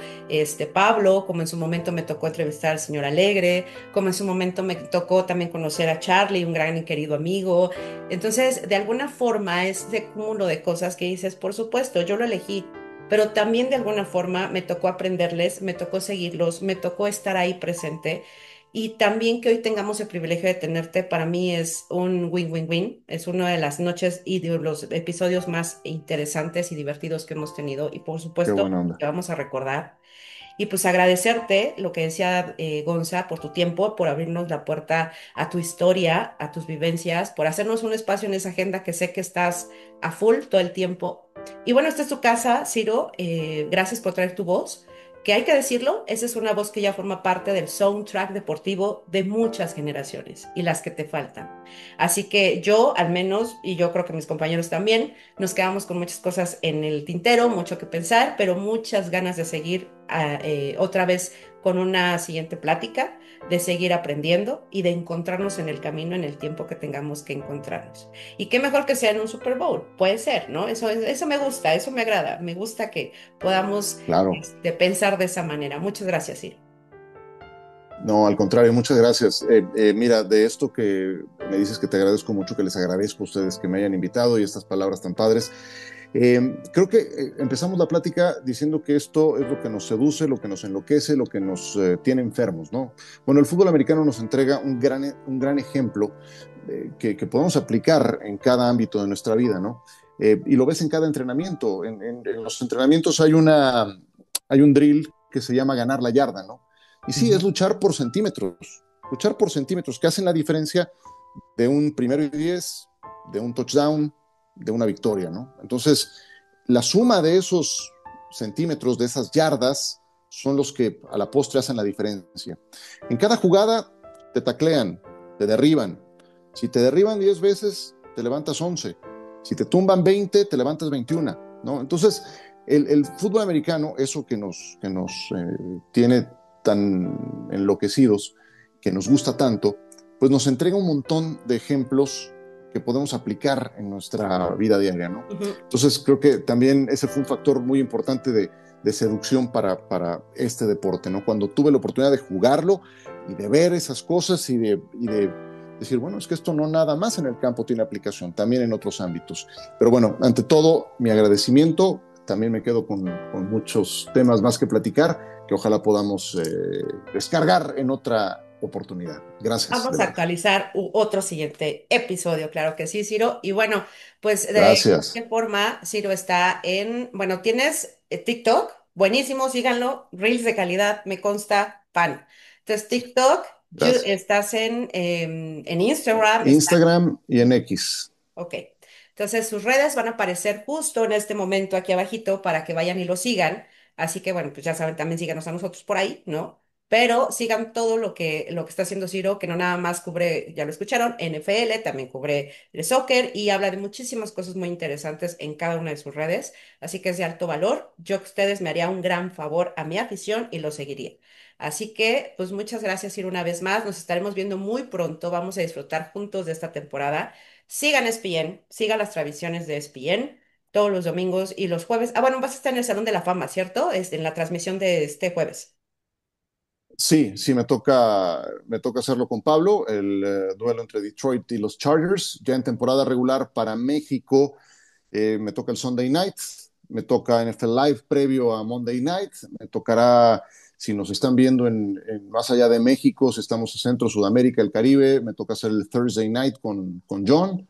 Pablo, como en su momento me tocó entrevistar al señor Alegre, como en su momento me tocó también conocer a Charlie, un gran y querido amigo. Entonces, de alguna forma, es de cúmulo de cosas que dices, por supuesto, yo lo elegí, pero también de alguna forma me tocó aprenderles, me tocó seguirlos, me tocó estar ahí presente. Y también que hoy tengamos el privilegio de tenerte, para mí es un win-win-win. Es una de las noches y de los episodios más interesantes y divertidos que hemos tenido. Y por Qué supuesto, buena onda. te vamos a recordar. Y pues agradecerte lo que decía Gonza por tu tiempo, por abrirnos la puerta a tu historia, a tus vivencias, por hacernos un espacio en esa agenda que sé que estás a full todo el tiempo. Y bueno, esta es tu casa, Ciro. Gracias por traer tu voz. Que hay que decirlo, esa es una voz que ya forma parte del soundtrack deportivo de muchas generaciones y las que te faltan. Así que yo, al menos, y yo creo que mis compañeros también, nos quedamos con muchas cosas en el tintero, mucho que pensar, pero muchas ganas de seguir otra vez con una siguiente plática, de seguir aprendiendo y de encontrarnos en el camino en el tiempo que tengamos que encontrarnos. Y qué mejor que sea en un Super Bowl, puede ser, ¿no? Eso me gusta, eso me agrada, me gusta que podamos Claro. pensar de esa manera. Muchas gracias, Sir. No, al contrario, muchas gracias. Mira, de esto que me dices que te agradezco mucho, que les agradezco a ustedes que me hayan invitado y estas palabras tan padres. Creo que empezamos la plática diciendo que esto es lo que nos seduce, lo que nos enloquece, lo que nos tiene enfermos, ¿no? Bueno, el fútbol americano nos entrega un gran ejemplo que podemos aplicar en cada ámbito de nuestra vida, ¿no? Y lo ves en cada entrenamiento. En los entrenamientos hay un drill que se llama ganar la yarda, ¿no? Y sí, es Ujú. luchar por centímetros que hacen la diferencia de un primero y 10, de un touchdown, de una victoria, ¿no? Entonces, la suma de esos centímetros, de esas yardas, son los que a la postre hacen la diferencia. En cada jugada te taclean, te derriban. Si te derriban 10 veces, te levantas 11. Si te tumban 20, te levantas 21, ¿no? Entonces, el fútbol americano, eso que nos tiene tan enloquecidos, que nos gusta tanto, pues nos entrega un montón de ejemplos que podemos aplicar en nuestra vida diaria, ¿no? Ujú. Entonces creo que también ese fue un factor muy importante de seducción para este deporte, ¿no? Cuando tuve la oportunidad de jugarlo y de ver esas cosas y de decir, bueno, es que esto no nada más en el campo tiene aplicación, también en otros ámbitos. Pero bueno, ante todo, mi agradecimiento, también me quedo con muchos temas más que platicar, que ojalá podamos descargar en otra oportunidad. Gracias, de Vamos a verdad. actualizar otro siguiente episodio, claro que sí, Ciro. Y bueno, pues de Gracias. cualquier forma, Ciro está bueno, tienes TikTok, buenísimo, síganlo, Reels de calidad, me consta, fan. Entonces, TikTok, Gracias. estás en Instagram, Instagram y en X. ok. Entonces sus redes van a aparecer justo en este momento aquí abajito para que vayan y lo sigan. Así que bueno, pues ya saben, también síganos a nosotros por ahí, ¿no? Pero sigan todo lo que está haciendo Ciro, que no nada más cubre, ya lo escucharon, NFL, también cubre el soccer y habla de muchísimas cosas muy interesantes en cada una de sus redes. Así que es de alto valor. Yo que ustedes me haría un gran favor a mi afición y lo seguiría. Así que, pues muchas gracias, Ciro, una vez más. Nos estaremos viendo muy pronto. Vamos a disfrutar juntos de esta temporada. Sigan ESPN, sigan las tradiciones de ESPN todos los domingos y los jueves. Ah, bueno, vas a estar en el Salón de la Fama, ¿cierto? En la transmisión de este jueves. Sí, sí, me toca hacerlo con Pablo, el duelo entre Detroit y los Chargers. Ya en temporada regular para México, me toca el Sunday Night, me toca NFL Live previo a Monday Night, me tocará, si nos están viendo más allá de México, si estamos en Centro, Sudamérica, el Caribe, me toca hacer el Thursday Night con John,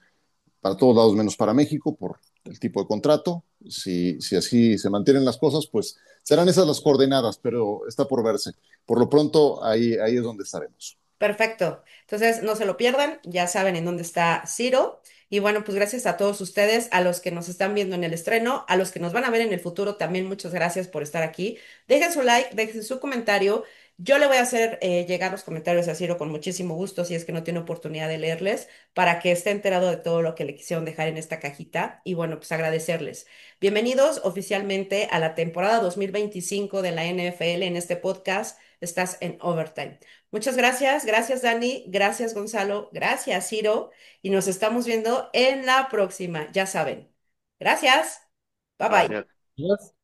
para todos lados menos para México por el tipo de contrato. Si así se mantienen las cosas, pues serán esas las coordenadas, pero está por verse. Por lo pronto, ahí es donde estaremos. Perfecto. Entonces, no se lo pierdan, ya saben en dónde está Ciro. Y bueno, pues gracias a todos ustedes, a los que nos están viendo en el estreno, a los que nos van a ver en el futuro, también muchas gracias por estar aquí. Dejen su like, dejen su comentario. Yo le voy a hacer llegar los comentarios a Ciro con muchísimo gusto si es que no tiene oportunidad de leerles, para que esté enterado de todo lo que le quisieron dejar en esta cajita. Y bueno, pues agradecerles. Bienvenidos oficialmente a la temporada 2025 de la NFL en este podcast. Estás en Overtime. Muchas gracias, gracias Dani, gracias Gonzalo, gracias Ciro y nos estamos viendo en la próxima, ya saben. Gracias, bye bye. Gracias. Adiós.